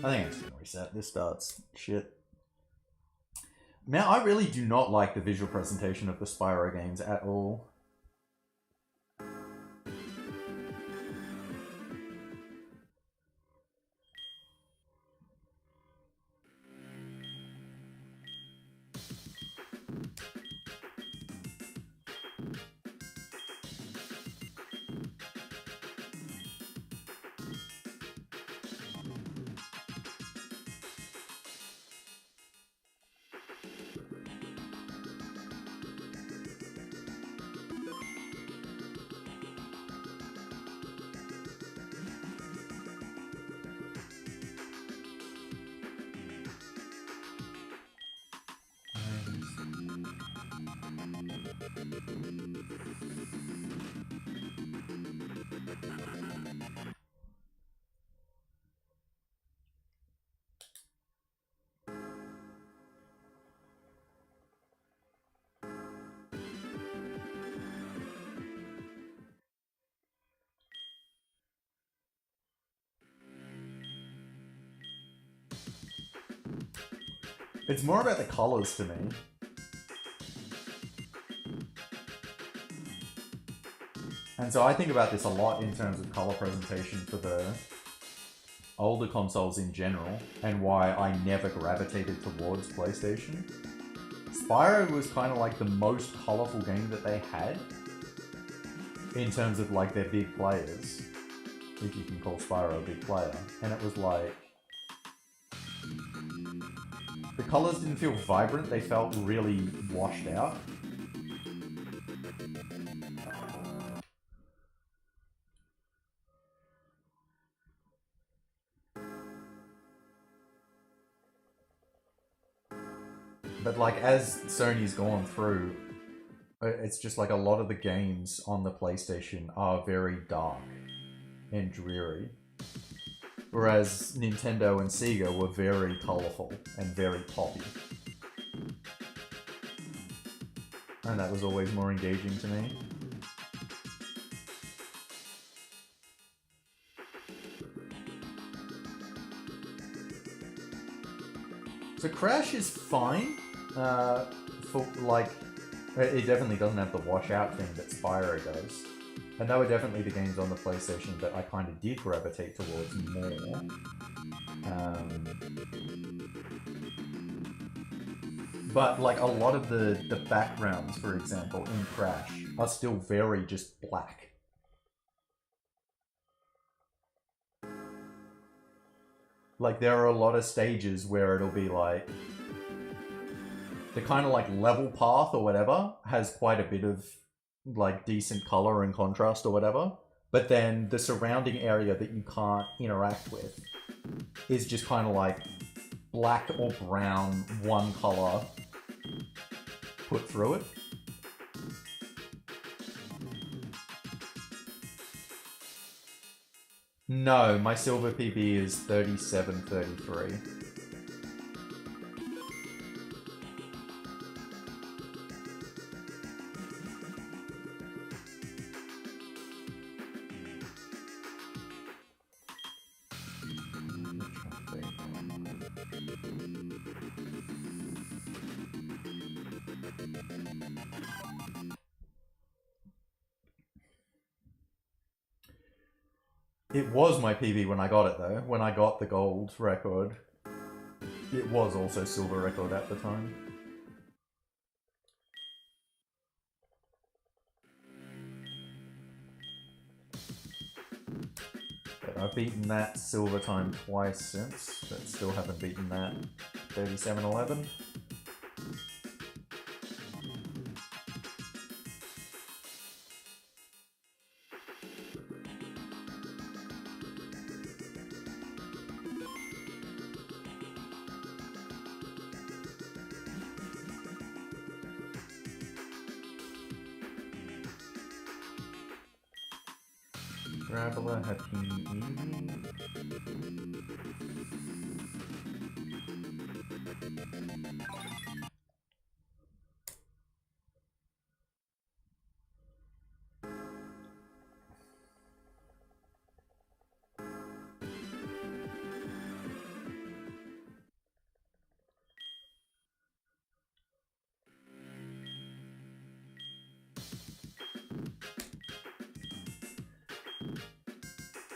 I think I'm just gonna reset. This starts shit. Now, I really do not like the visual presentation of the Spyro games at all. It's more about the colors to me. And so I think about this a lot in terms of color presentation for the older consoles in general, and why I never gravitated towards PlayStation. Spyro was kind of like the most colorful game that they had in terms of like their big players, if you can call Spyro a big player. And it was like, the colors didn't feel vibrant, they felt really washed out. But like, as Sony's gone through, it's just like a lot of the games on the PlayStation are very dark and dreary. Whereas Nintendo and Sega were very colourful and very poppy. And that was always more engaging to me. So Crash is fine. For like, it definitely doesn't have the washout thing that Spyro does. And they were definitely the games on the PlayStation that I kind of did gravitate towards more. But like a lot of the backgrounds, for example, in Crash are still very just black. Like there are a lot of stages where it'll be like, the kind of like level path or whatever has quite a bit of like decent color and contrast or whatever, but then the surrounding area that you can't interact with is just kind of like black or brown, one color put through it. No, my silver PB is 3733. It was my PB when I got it though. When I got the gold record, it was also silver record at the time. But I've beaten that silver time twice since, but still haven't beaten that 3711. Traveler, happy evening.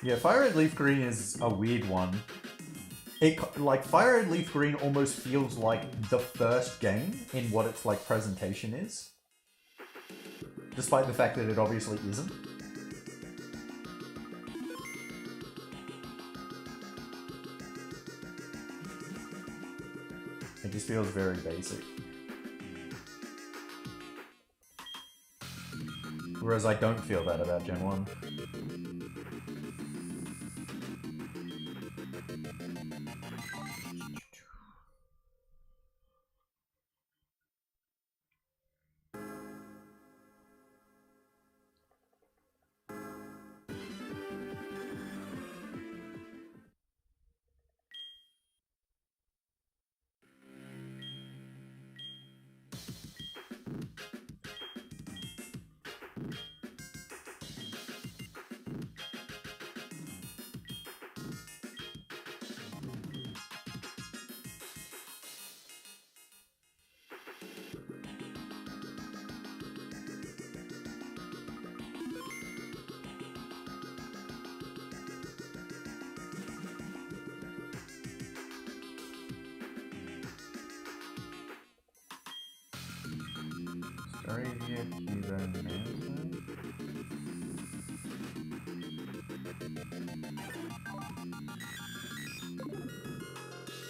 Yeah, Fire Red Leaf Green is a weird one. Like, Fire Red Leaf Green almost feels like the first game in what its, like, presentation is. Despite the fact that it obviously isn't. It just feels very basic. Whereas I don't feel that about Gen 1.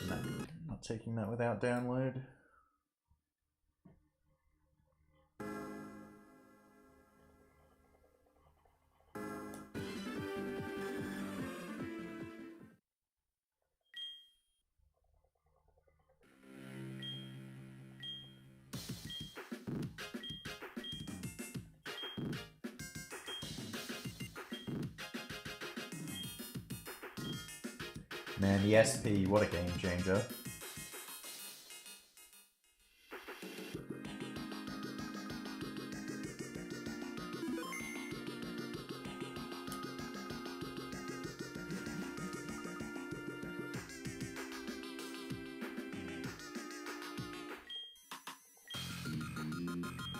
No, not taking that without download. Man, the SP, what a game changer.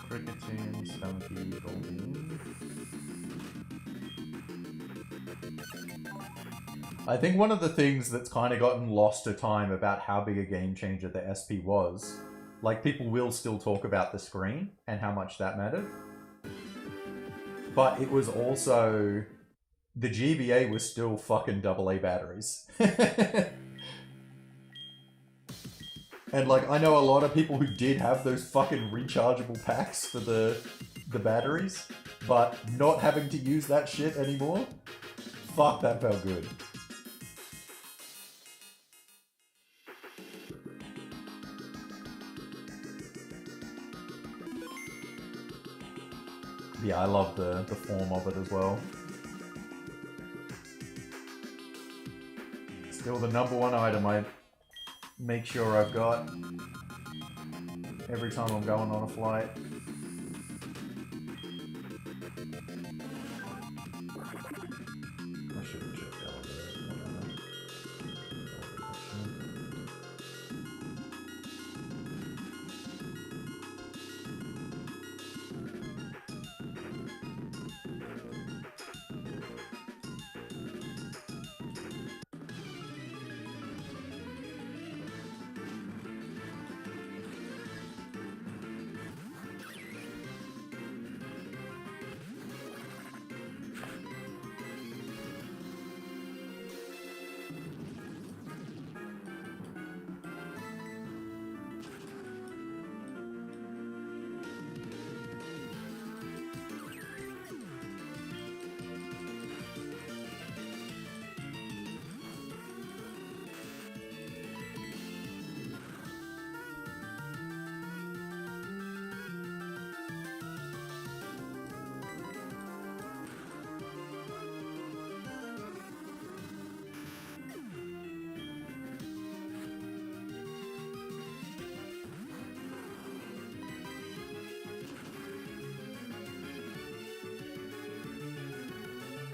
Cricketing, Stunky, Golden. I think one of the things that's kind of gotten lost to time about how big a game changer the SP was, like, people will still talk about the screen and how much that mattered. But it was also, the GBA was still fucking AA batteries. And, like, I know a lot of people who did have those fucking rechargeable packs for the batteries, but not having to use that shit anymore, fuck, that felt good. Yeah, I love the form of it as well. Still the #1 item I make sure I've got every time I'm going on a flight. I shouldn't check elevator.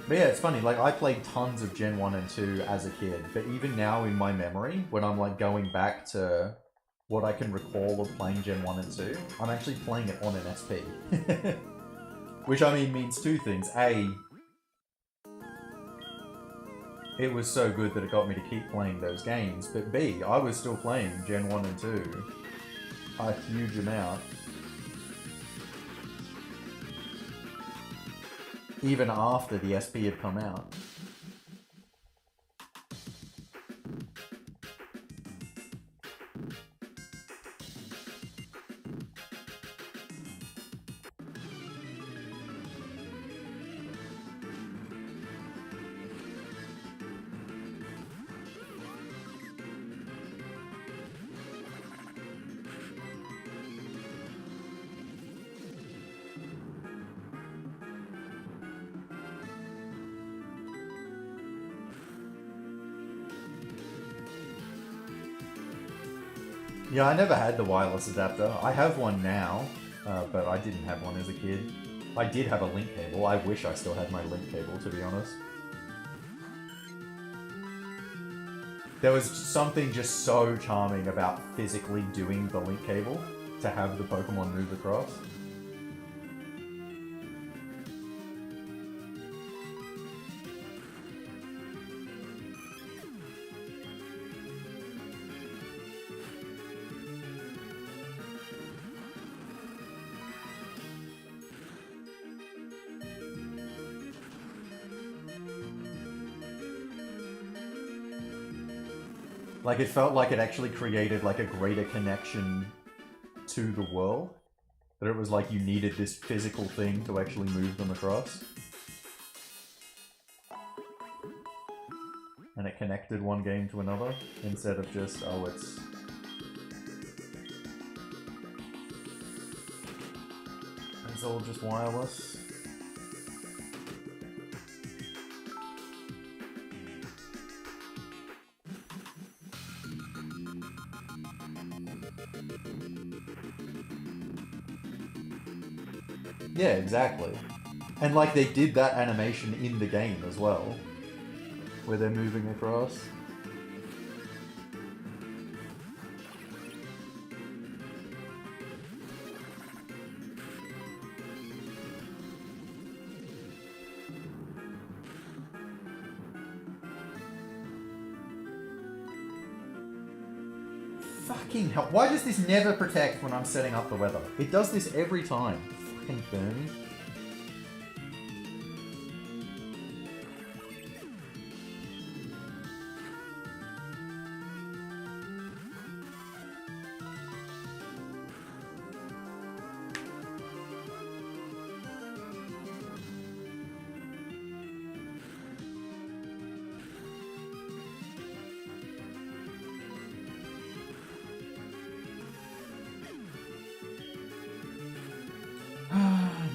But yeah, it's funny, like, I played tons of Gen 1 and 2 as a kid, but even now in my memory, when I'm, like, going back to what I can recall of playing Gen 1 and 2, I'm actually playing it on an SP. Which, I mean, means two things. A, it was so good that it got me to keep playing those games, but B, I was still playing Gen 1 and 2 a huge amount. Even after the SP had come out. Yeah, I never had the wireless adapter. I have one now, but I didn't have one as a kid. I did have a link cable. I wish I still had my link cable, to be honest. There was something just so charming about physically doing the link cable to have the Pokemon move across. Like, it felt like it actually created, like, a greater connection to the world. That it was like you needed this physical thing to actually move them across. And it connected one game to another, instead of just, oh, it's all just wireless. Yeah, exactly. And like they did that animation in the game as well, where they're moving across. Fucking hell. Why does this never protect when I'm setting up the weather? It does this every time. Fucking Bernie.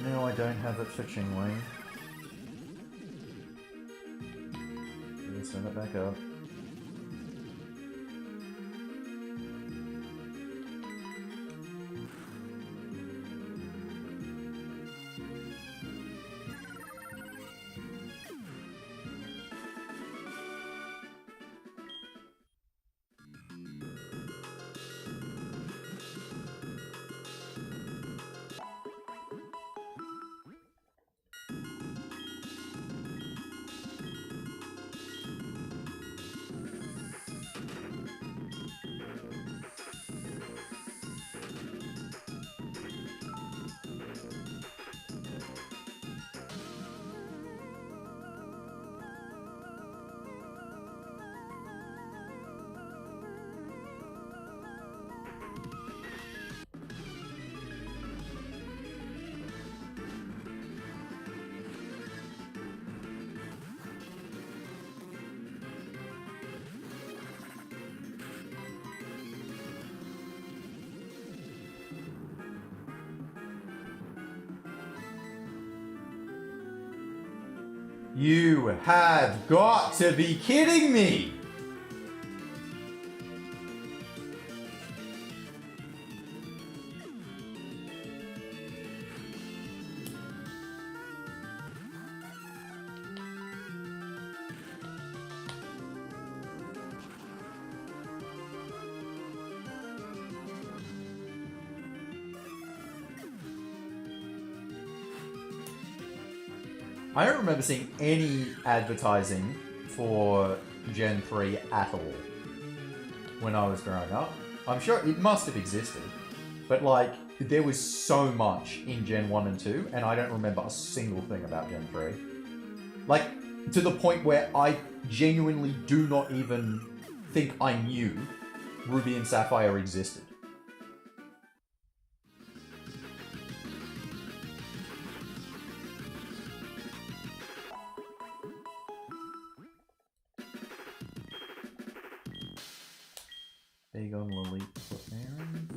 No, I don't have it for Chingling. Let's send it back up. You have got to be kidding me! I don't remember seeing any advertising for Gen 3 at all when I was growing up. I'm sure it must have existed, but like, there was so much in Gen 1 and 2, and I don't remember a single thing about Gen 3. Like, to the point where I genuinely do not even think I knew Ruby and Sapphire existed. Dagon, Lily, Footman.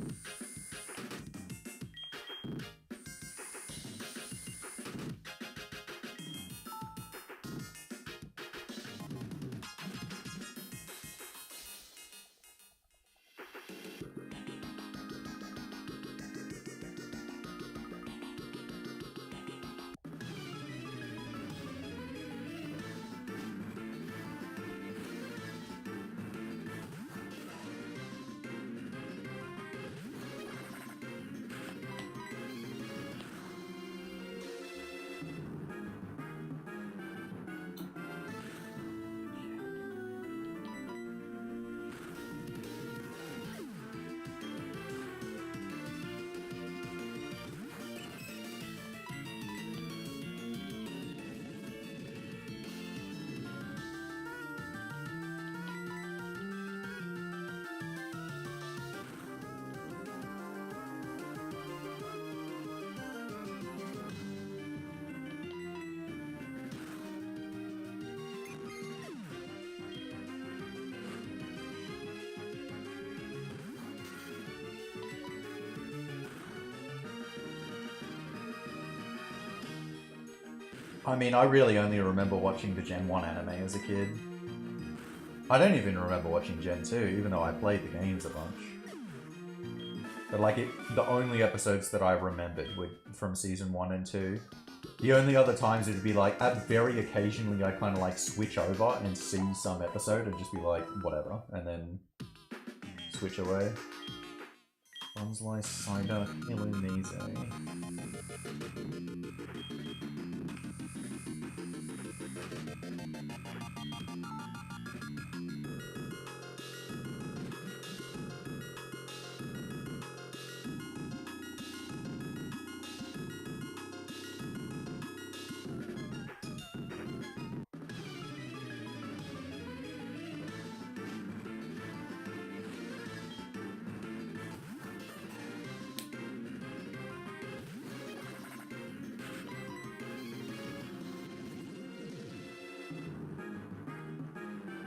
I mean, I really only remember watching the Gen 1 anime as a kid. I don't even remember watching Gen 2, even though I played the games a bunch. But like, the only episodes that I remembered were from Season 1 and 2. The only other times it'd be like, very occasionally I kind of like switch over and see some episode and just be like, whatever, and then switch away. Bonsly Cider Illumise.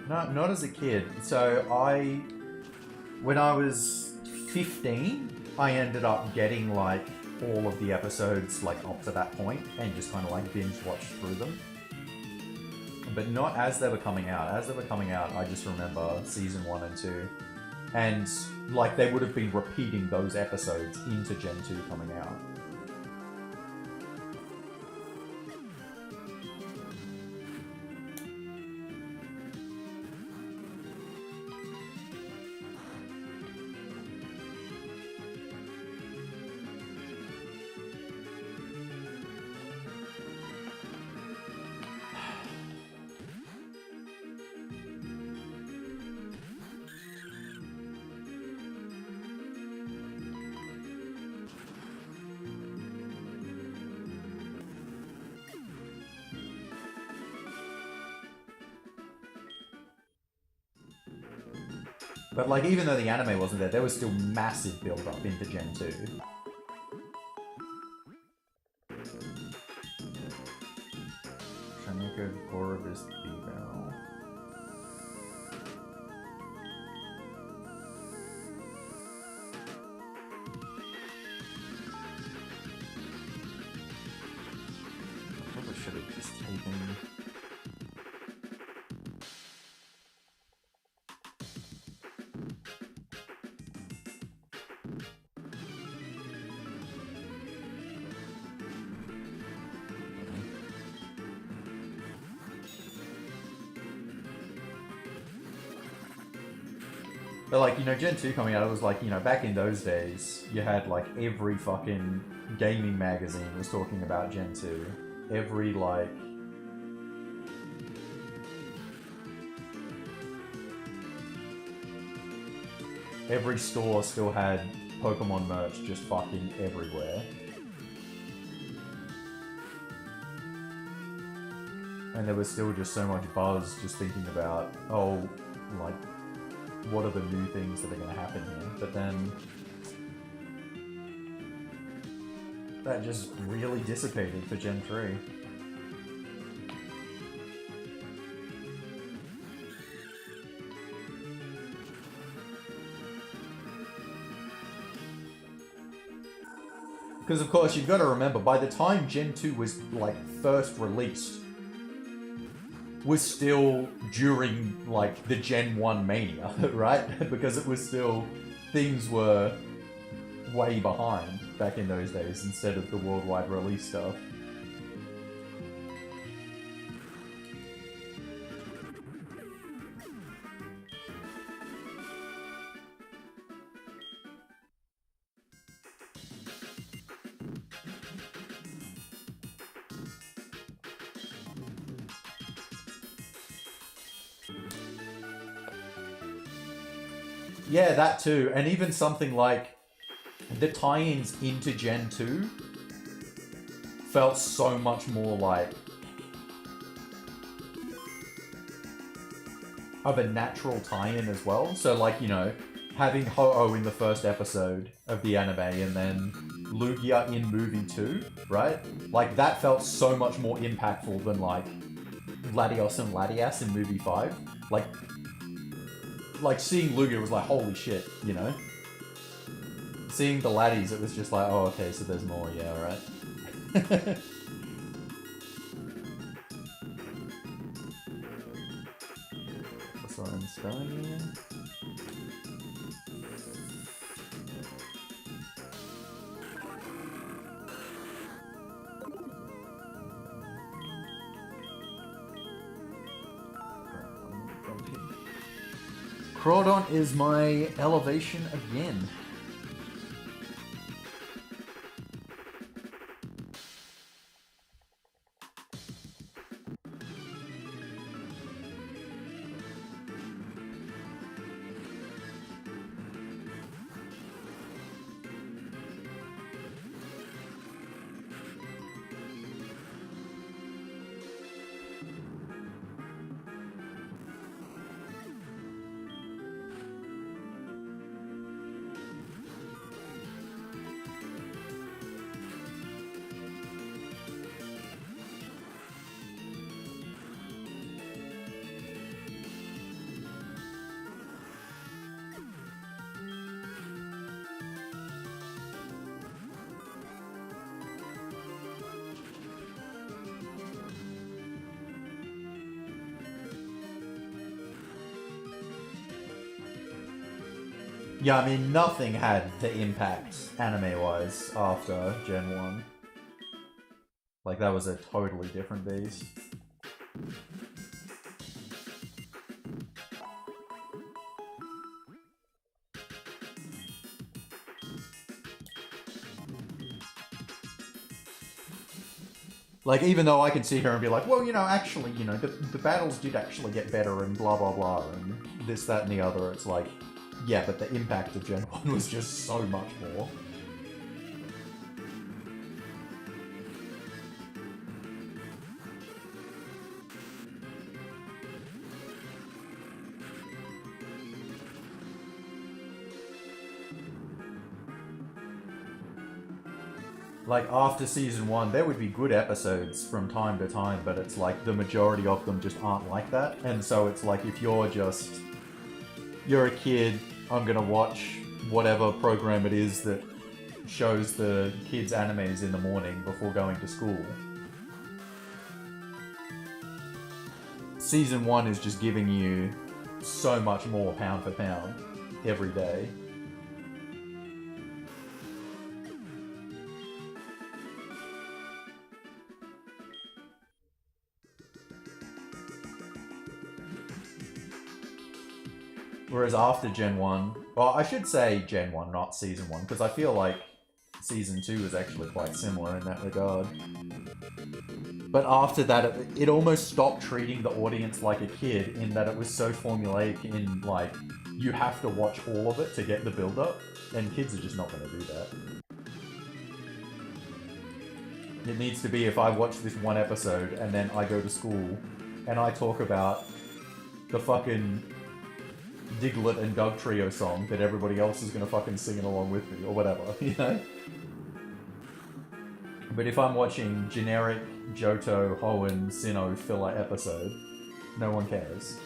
Not as a kid. So when I was 15, I ended up getting like all of the episodes like up to that point and just kind of like binge watched through them. But not as they were coming out. As they were coming out, I just remember Season 1 and 2. And like they would have been repeating those episodes into Gen 2 coming out. But like, even though the anime wasn't there was still massive build-up into Gen 2. Shaniko Gorobus Bebel. Probably should have just taken... But like, you know, Gen 2 coming out, it was like, you know, back in those days, you had like every fucking gaming magazine was talking about Gen 2. Every like... every store still had Pokemon merch just fucking everywhere. And there was still just so much buzz just thinking about, oh, like, what are the new things that are going to happen here? But then that just really dissipated for Gen 3. Because of course you've got to remember, by the time Gen 2 was like first released, was still during like the Gen 1 mania, right? Because it was still, things were way behind back in those days instead of the worldwide release stuff. Yeah, that too. And even something like the tie-ins into Gen 2 felt so much more like of a natural tie-in as well. So like, you know, having Ho-Oh in the first episode of the anime and then Lugia in movie 2, right? Like that felt so much more impactful than like Latios and Latias in movie 5. Like seeing Lugia was like, holy shit, you know? Seeing the laddies, it was just like, oh, okay, so there's more, yeah, right? That's what I'm spelling. Crawdon is my elevation again. Yeah, I mean, nothing had the impact, anime-wise, after Gen 1. Like, that was a totally different beast. Like, even though I can sit here and be like, well, you know, actually, you know, the battles did actually get better and blah, blah, blah, and this, that, and the other, it's like, yeah, but the impact of Gen 1 was just so much more. Like, after Season 1, there would be good episodes from time to time, but it's like the majority of them just aren't like that. And so it's like, if you're a kid, I'm gonna watch whatever program it is that shows the kids' animes in the morning before going to school. Season 1 is just giving you so much more pound for pound every day. Whereas after Gen 1, well, I should say Gen 1, not Season 1, because I feel like Season 2 is actually quite similar in that regard. But after that, it almost stopped treating the audience like a kid, in that it was so formulaic in, like, you have to watch all of it to get the build-up, and kids are just not going to do that. It needs to be if I watch this one episode and then I go to school and I talk about the fucking Diglett and Doug Trio song that everybody else is gonna fucking sing it along with me, or whatever, you know? But if I'm watching generic Johto, Hoenn, Sinnoh filler episode, no one cares.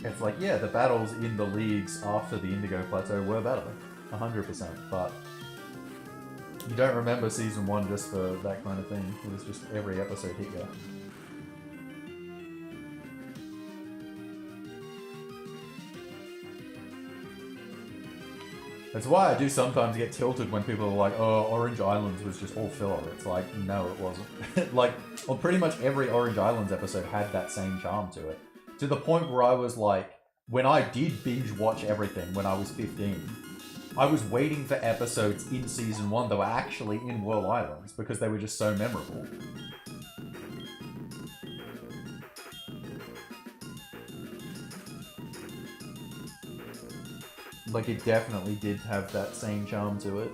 It's like, yeah, the battles in the leagues after the Indigo Plateau were better. 100%, but you don't remember Season 1 just for that kind of thing. It was just every episode hit you. That's why I do sometimes get tilted when people are like, oh, Orange Islands was just all filler. It's like, no, it wasn't. Like, well, pretty much every Orange Islands episode had that same charm to it. To the point where I was like, when I did binge watch everything when I was 15, I was waiting for episodes in Season 1 that were actually in Whirl Islands because they were just so memorable. Like, it definitely did have that same charm to it.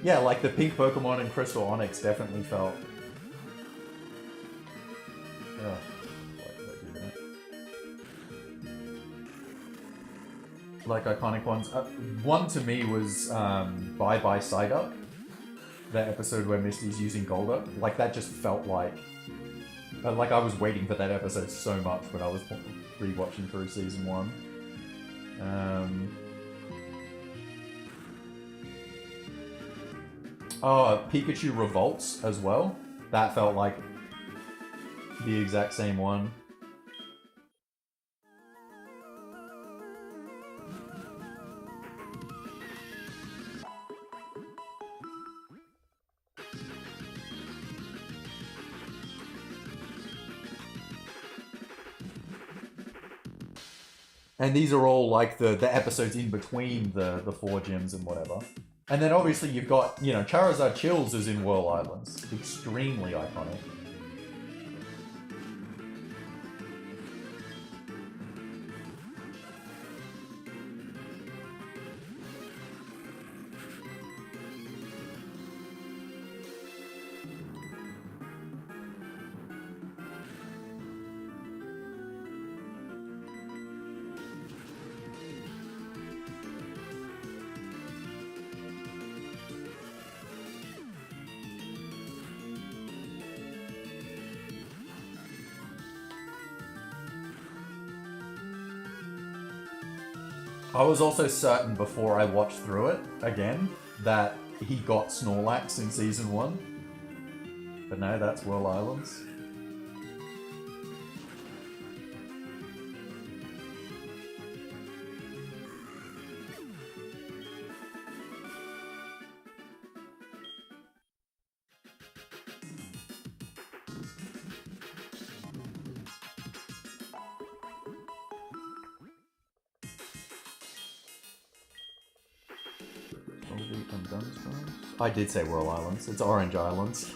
Yeah, like the pink Pokemon in Crystal Onyx definitely felt... Ugh. Like iconic ones. One to me was Bye Bye Psyduck. That episode where Misty's using Golduck. Like that just felt like I was waiting for that episode so much when I was rewatching through Season 1. Oh, Pikachu Revolts as well. That felt like the exact same one. And these are all like the episodes in between the 4 gyms and whatever. And then obviously you've got, you know, Charizard Chills is in Whirl Islands. Extremely iconic. I was also certain before I watched through it again that he got Snorlax in Season 1. But no, that's Whirl Islands. I did say Whirl Islands. It's Orange Islands.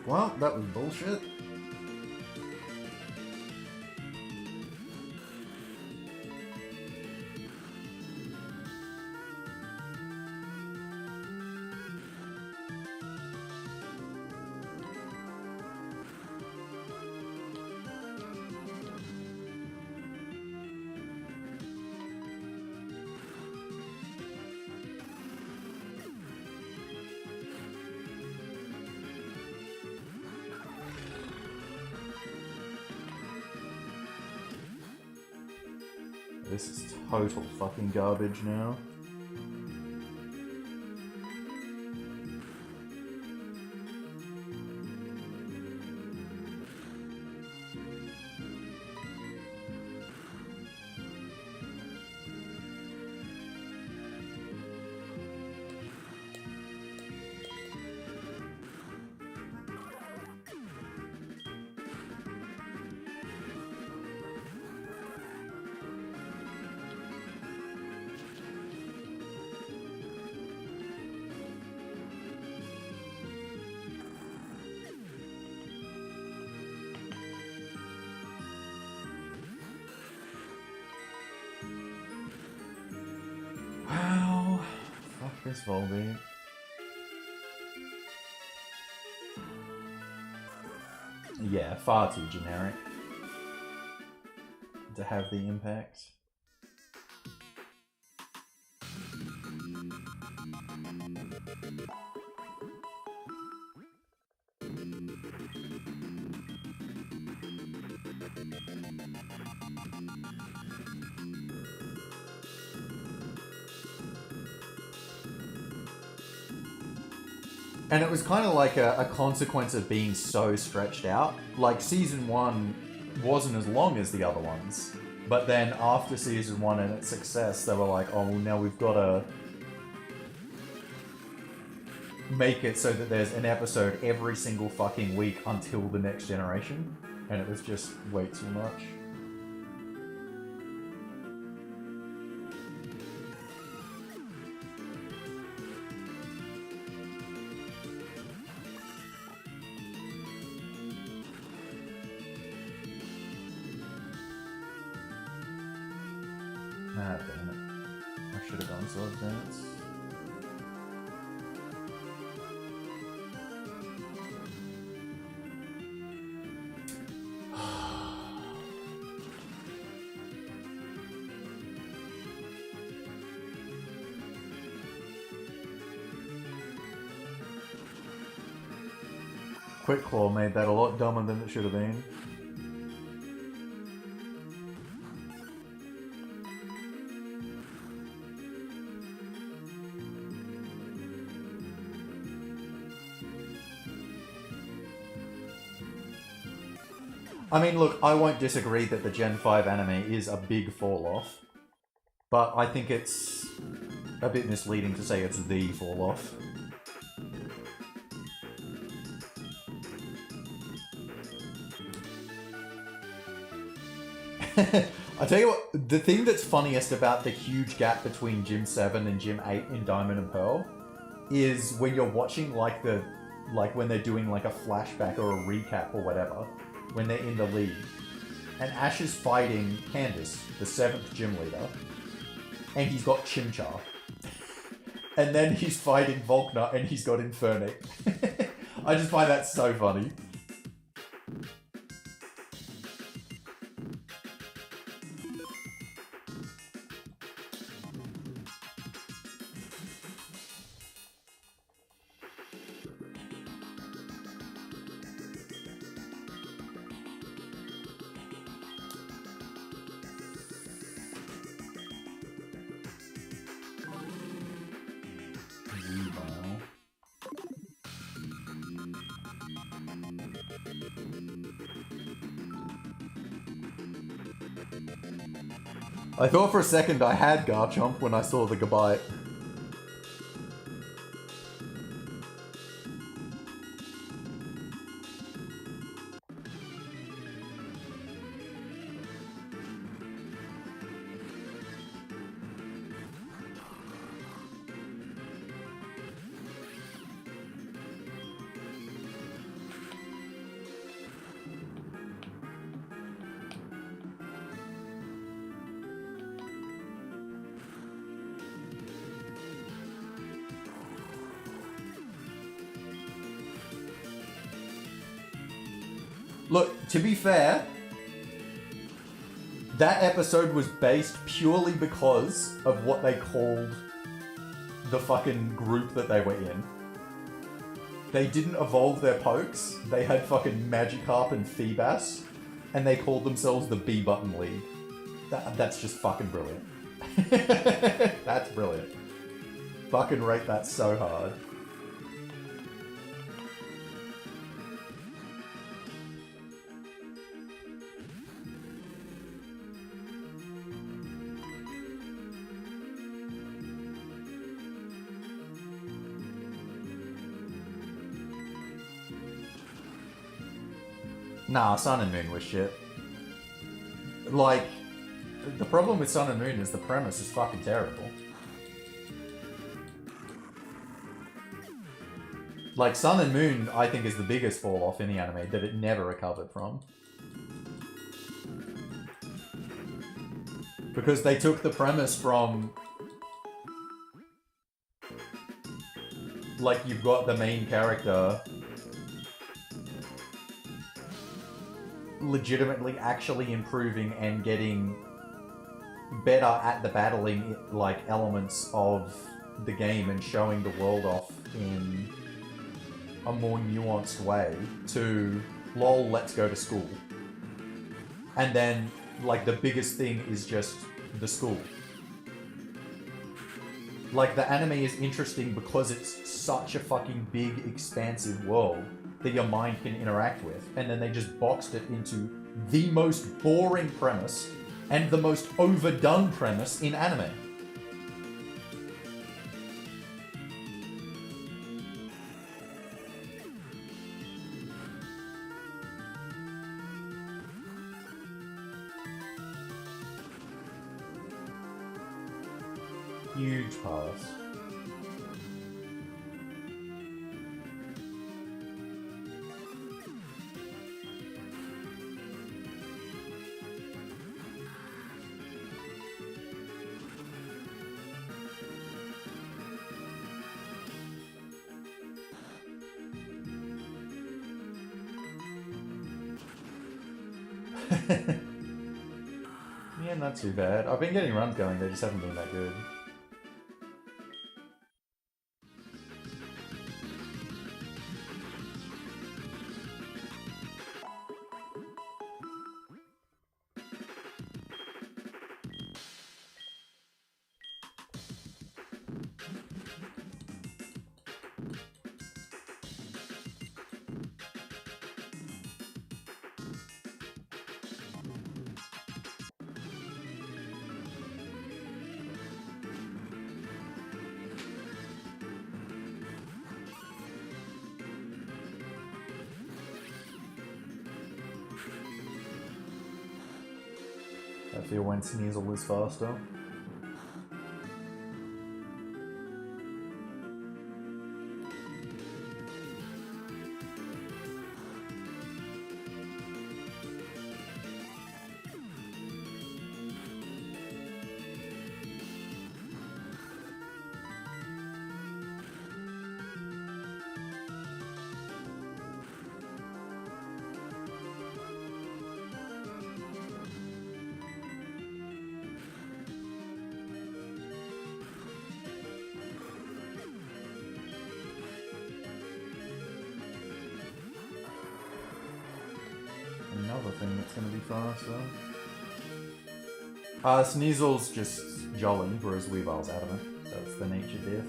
Well, that was bullshit. This is total fucking garbage now. Wow. Fuck this Volbeat. Yeah, far too generic to have the impact. And it was kind of like a consequence of being so stretched out. Like, Season 1 wasn't as long as the other ones. But then after Season 1 and its success, they were like, oh, well, now we've got to make it so that there's an episode every single fucking week until the next generation. And it was just way too much. Ah, damn it. I should have gone Sword Dance. Quick Claw made that a lot dumber than it should have been. I mean, look, I won't disagree that the Gen 5 anime is a big fall-off, but I think it's a bit misleading to say it's the fall-off. I tell you what, the thing that's funniest about the huge gap between Gym 7 and Gym 8 in Diamond and Pearl is when you're watching like when they're doing like a flashback or a recap or whatever, when they're in the league, and Ash is fighting Candace, the 7th gym leader, and he's got Chimchar. And then he's fighting Volkner and he's got Infernic. I just find that so funny. I thought for a second I had Garchomp when I saw the Gabite. Look, to be fair, that episode was based purely because of what they called the fucking group that they were in. They didn't evolve their pokes. They had fucking Magikarp and Feebas, and they called themselves the B-Button League. That's just fucking brilliant. That's brilliant. Fucking rate that so hard. Nah, Sun and Moon was shit. Like, the problem with Sun and Moon is the premise is fucking terrible. Like, Sun and Moon, I think, is the biggest fall off in the anime that it never recovered from. Because they took the premise from... Like, you've got the main character legitimately actually improving and getting better at the battling, like, elements of the game and showing the world off in a more nuanced way to, lol, let's go to school. And then, like, the biggest thing is just the school. Like, the anime is interesting because it's such a fucking big, expansive world that your mind can interact with, and then they just boxed it into the most boring premise and the most overdone premise in anime. Huge pass. Yeah, not too bad. I've been getting runs going, they just haven't been that good. I feel when Sneasel is faster. Another thing that's going to be faster. Sneasel's just jolly, whereas Weavile's adamant. That's the nature death.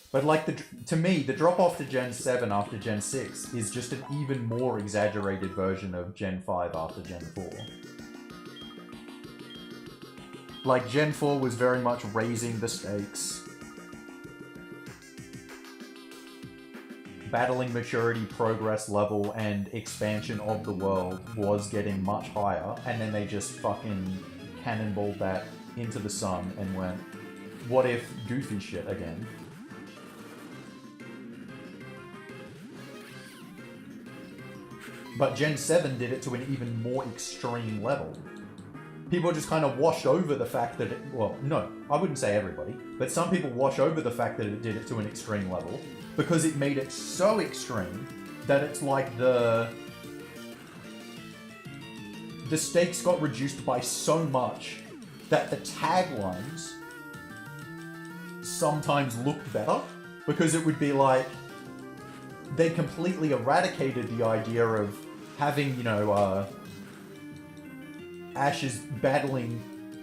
But like, to me, the drop off to Gen 7 after Gen 6 is just an even more exaggerated version of Gen 5 after Gen 4. Like, Gen 4 was very much raising the stakes. Battling maturity, progress level, and expansion of the world was getting much higher, and then they just fucking cannonballed that into the sun and went, what if goofy shit again? But Gen 7 did it to an even more extreme level. People just kind of wash over the fact that it, well, no, I wouldn't say everybody, but some people wash over the fact that it did it to an extreme level because it made it so extreme that it's like the stakes got reduced by so much that the taglines sometimes looked better because it would be like they completely eradicated the idea of having, you know, Ash is battling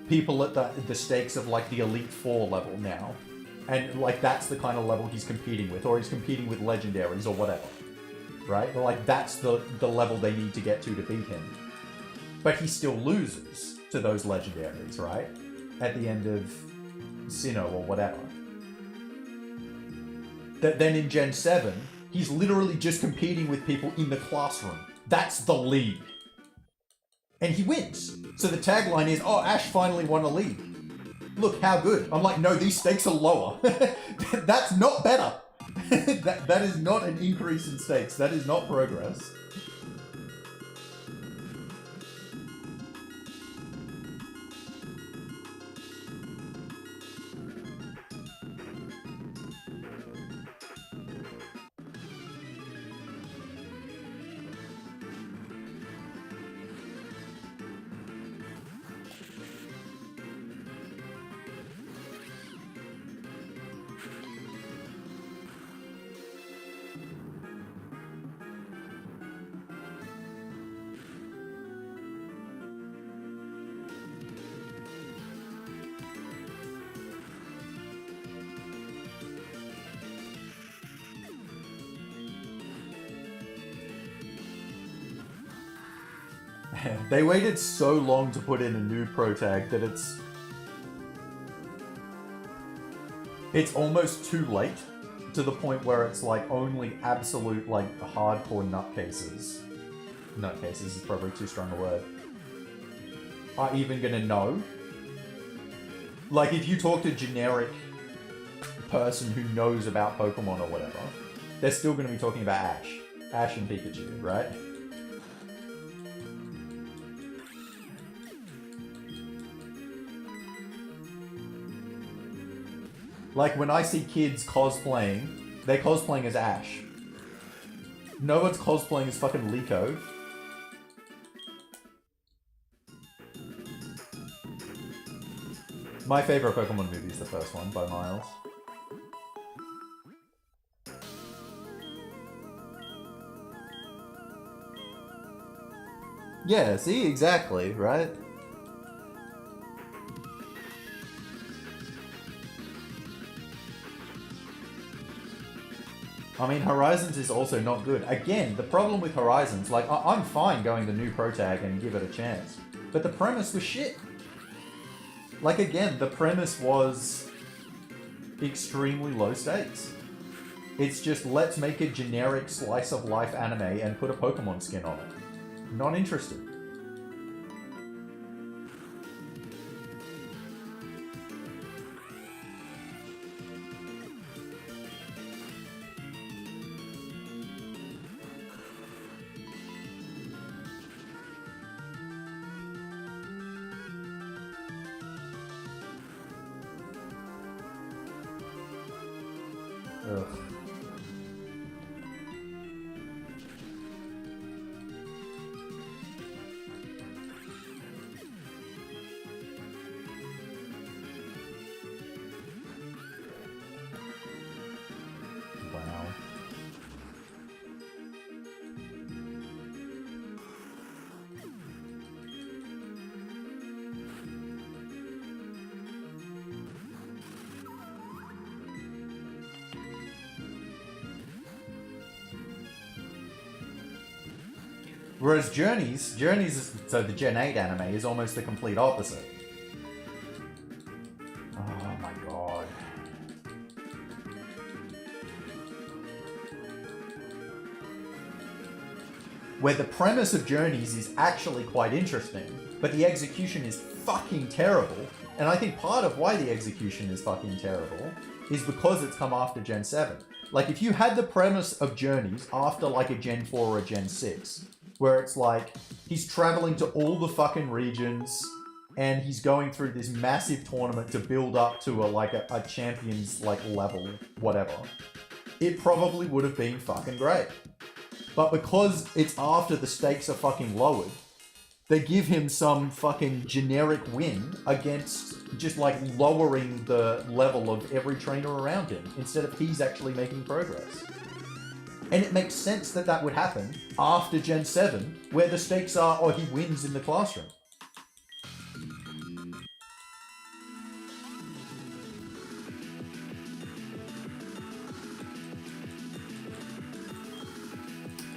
people at the stakes of like the Elite Four level now. And like that's the kind of level he's competing with, or he's competing with legendaries or whatever. Right? But, like that's the level they need to get to beat him. But he still loses to those legendaries, right? At the end of Sinnoh or whatever. Then in Gen 7, he's literally just competing with people in the classroom. That's the league. And he wins. So the tagline is, oh, Ash finally won a league. Look how good. I'm like, no, these stakes are lower. That's not better. that is not an increase in stakes. That is not progress. They waited so long to put in a new pro tag that it's almost too late to the point where it's like only absolute like hardcore nutcases is probably too strong a word, are even gonna know. Like if you talk to a generic person who knows about Pokemon or whatever, they're still gonna be talking about Ash and Pikachu, right? Like, when I see kids cosplaying, they're cosplaying as Ash. No one's cosplaying as fucking Liko. My favorite Pokemon movie is the first one, by miles. Yeah, see? Exactly, right? I mean, Horizons is also not good. Again, the problem with Horizons, like, I'm fine going the new pro tag and give it a chance. But the premise was shit. Like, again, the premise was extremely low stakes. It's just, let's make a generic slice of life anime and put a Pokemon skin on it. Not interested. Ugh. Wow. Whereas Journeys is, so the Gen 8 anime is almost the complete opposite. Oh my god. Where the premise of Journeys is actually quite interesting, but the execution is fucking terrible. And I think part of why the execution is fucking terrible is because it's come after Gen 7. Like, if you had the premise of Journeys after, like, a Gen 4 or a Gen 6, where it's like, he's traveling to all the fucking regions, and he's going through this massive tournament to build up to a champion's, like, level, whatever, it probably would have been fucking great. But because it's after the stakes are fucking lowered, they give him some fucking generic win against just like lowering the level of every trainer around him instead of he's actually making progress. And it makes sense that that would happen after Gen 7, where the stakes are, oh, he wins in the classroom.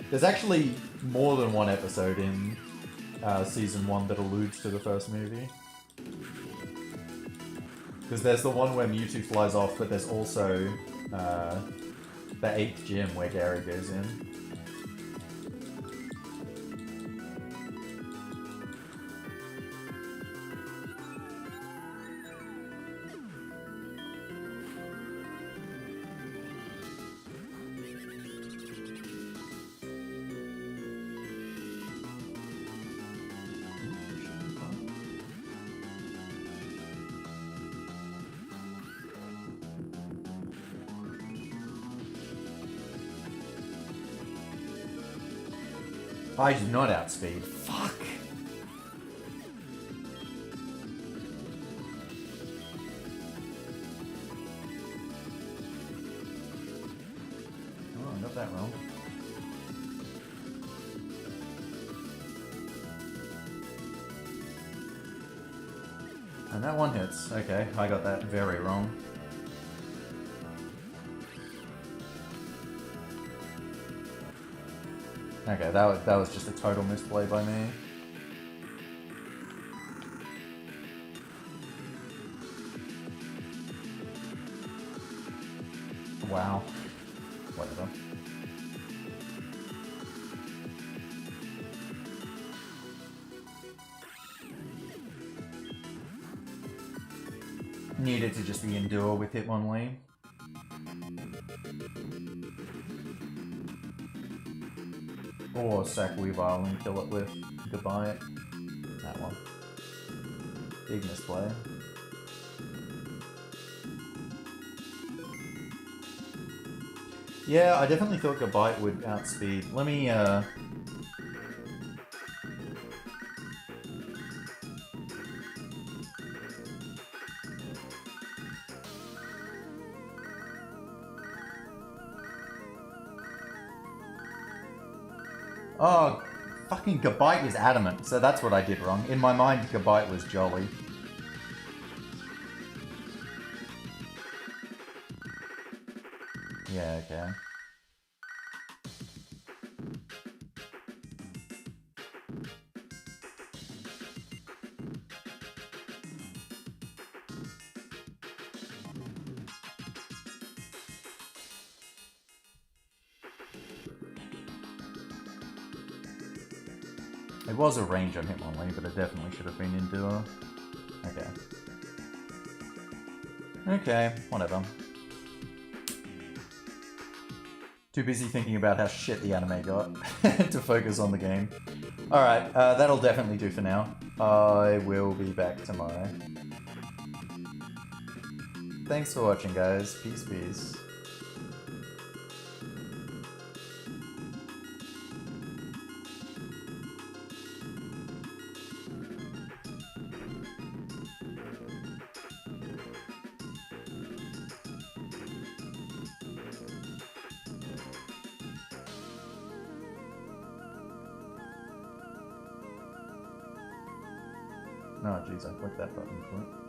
There's actually more than one episode in Season 1 that alludes to the first movie. Because there's the one where Mewtwo flies off, but there's also the 8th gym where Gary goes in. I do not outspeed. Fuck. Oh, I got that wrong. And that one hits. Okay, I got that very wrong. Okay, that was just a total misplay by me. Wow. Whatever. Needed to just be Endure with Hitmonlee. Or sack Weavile and kill it with Goodbye. That one. Big misplay. Yeah, I definitely thought Goodbye would outspeed. Let me, Oh, fucking Gabite is adamant, so that's what I did wrong. In my mind, Gabite was jolly. Yeah, okay. It was a range on Hitmonlee, but it definitely should have been Endure. Okay. Okay, whatever. Too busy thinking about how shit the anime got to focus on the game. Alright, that'll definitely do for now. I will be back tomorrow. Thanks for watching, guys. Peace, peace. Oh, jeez, I clicked that button quick.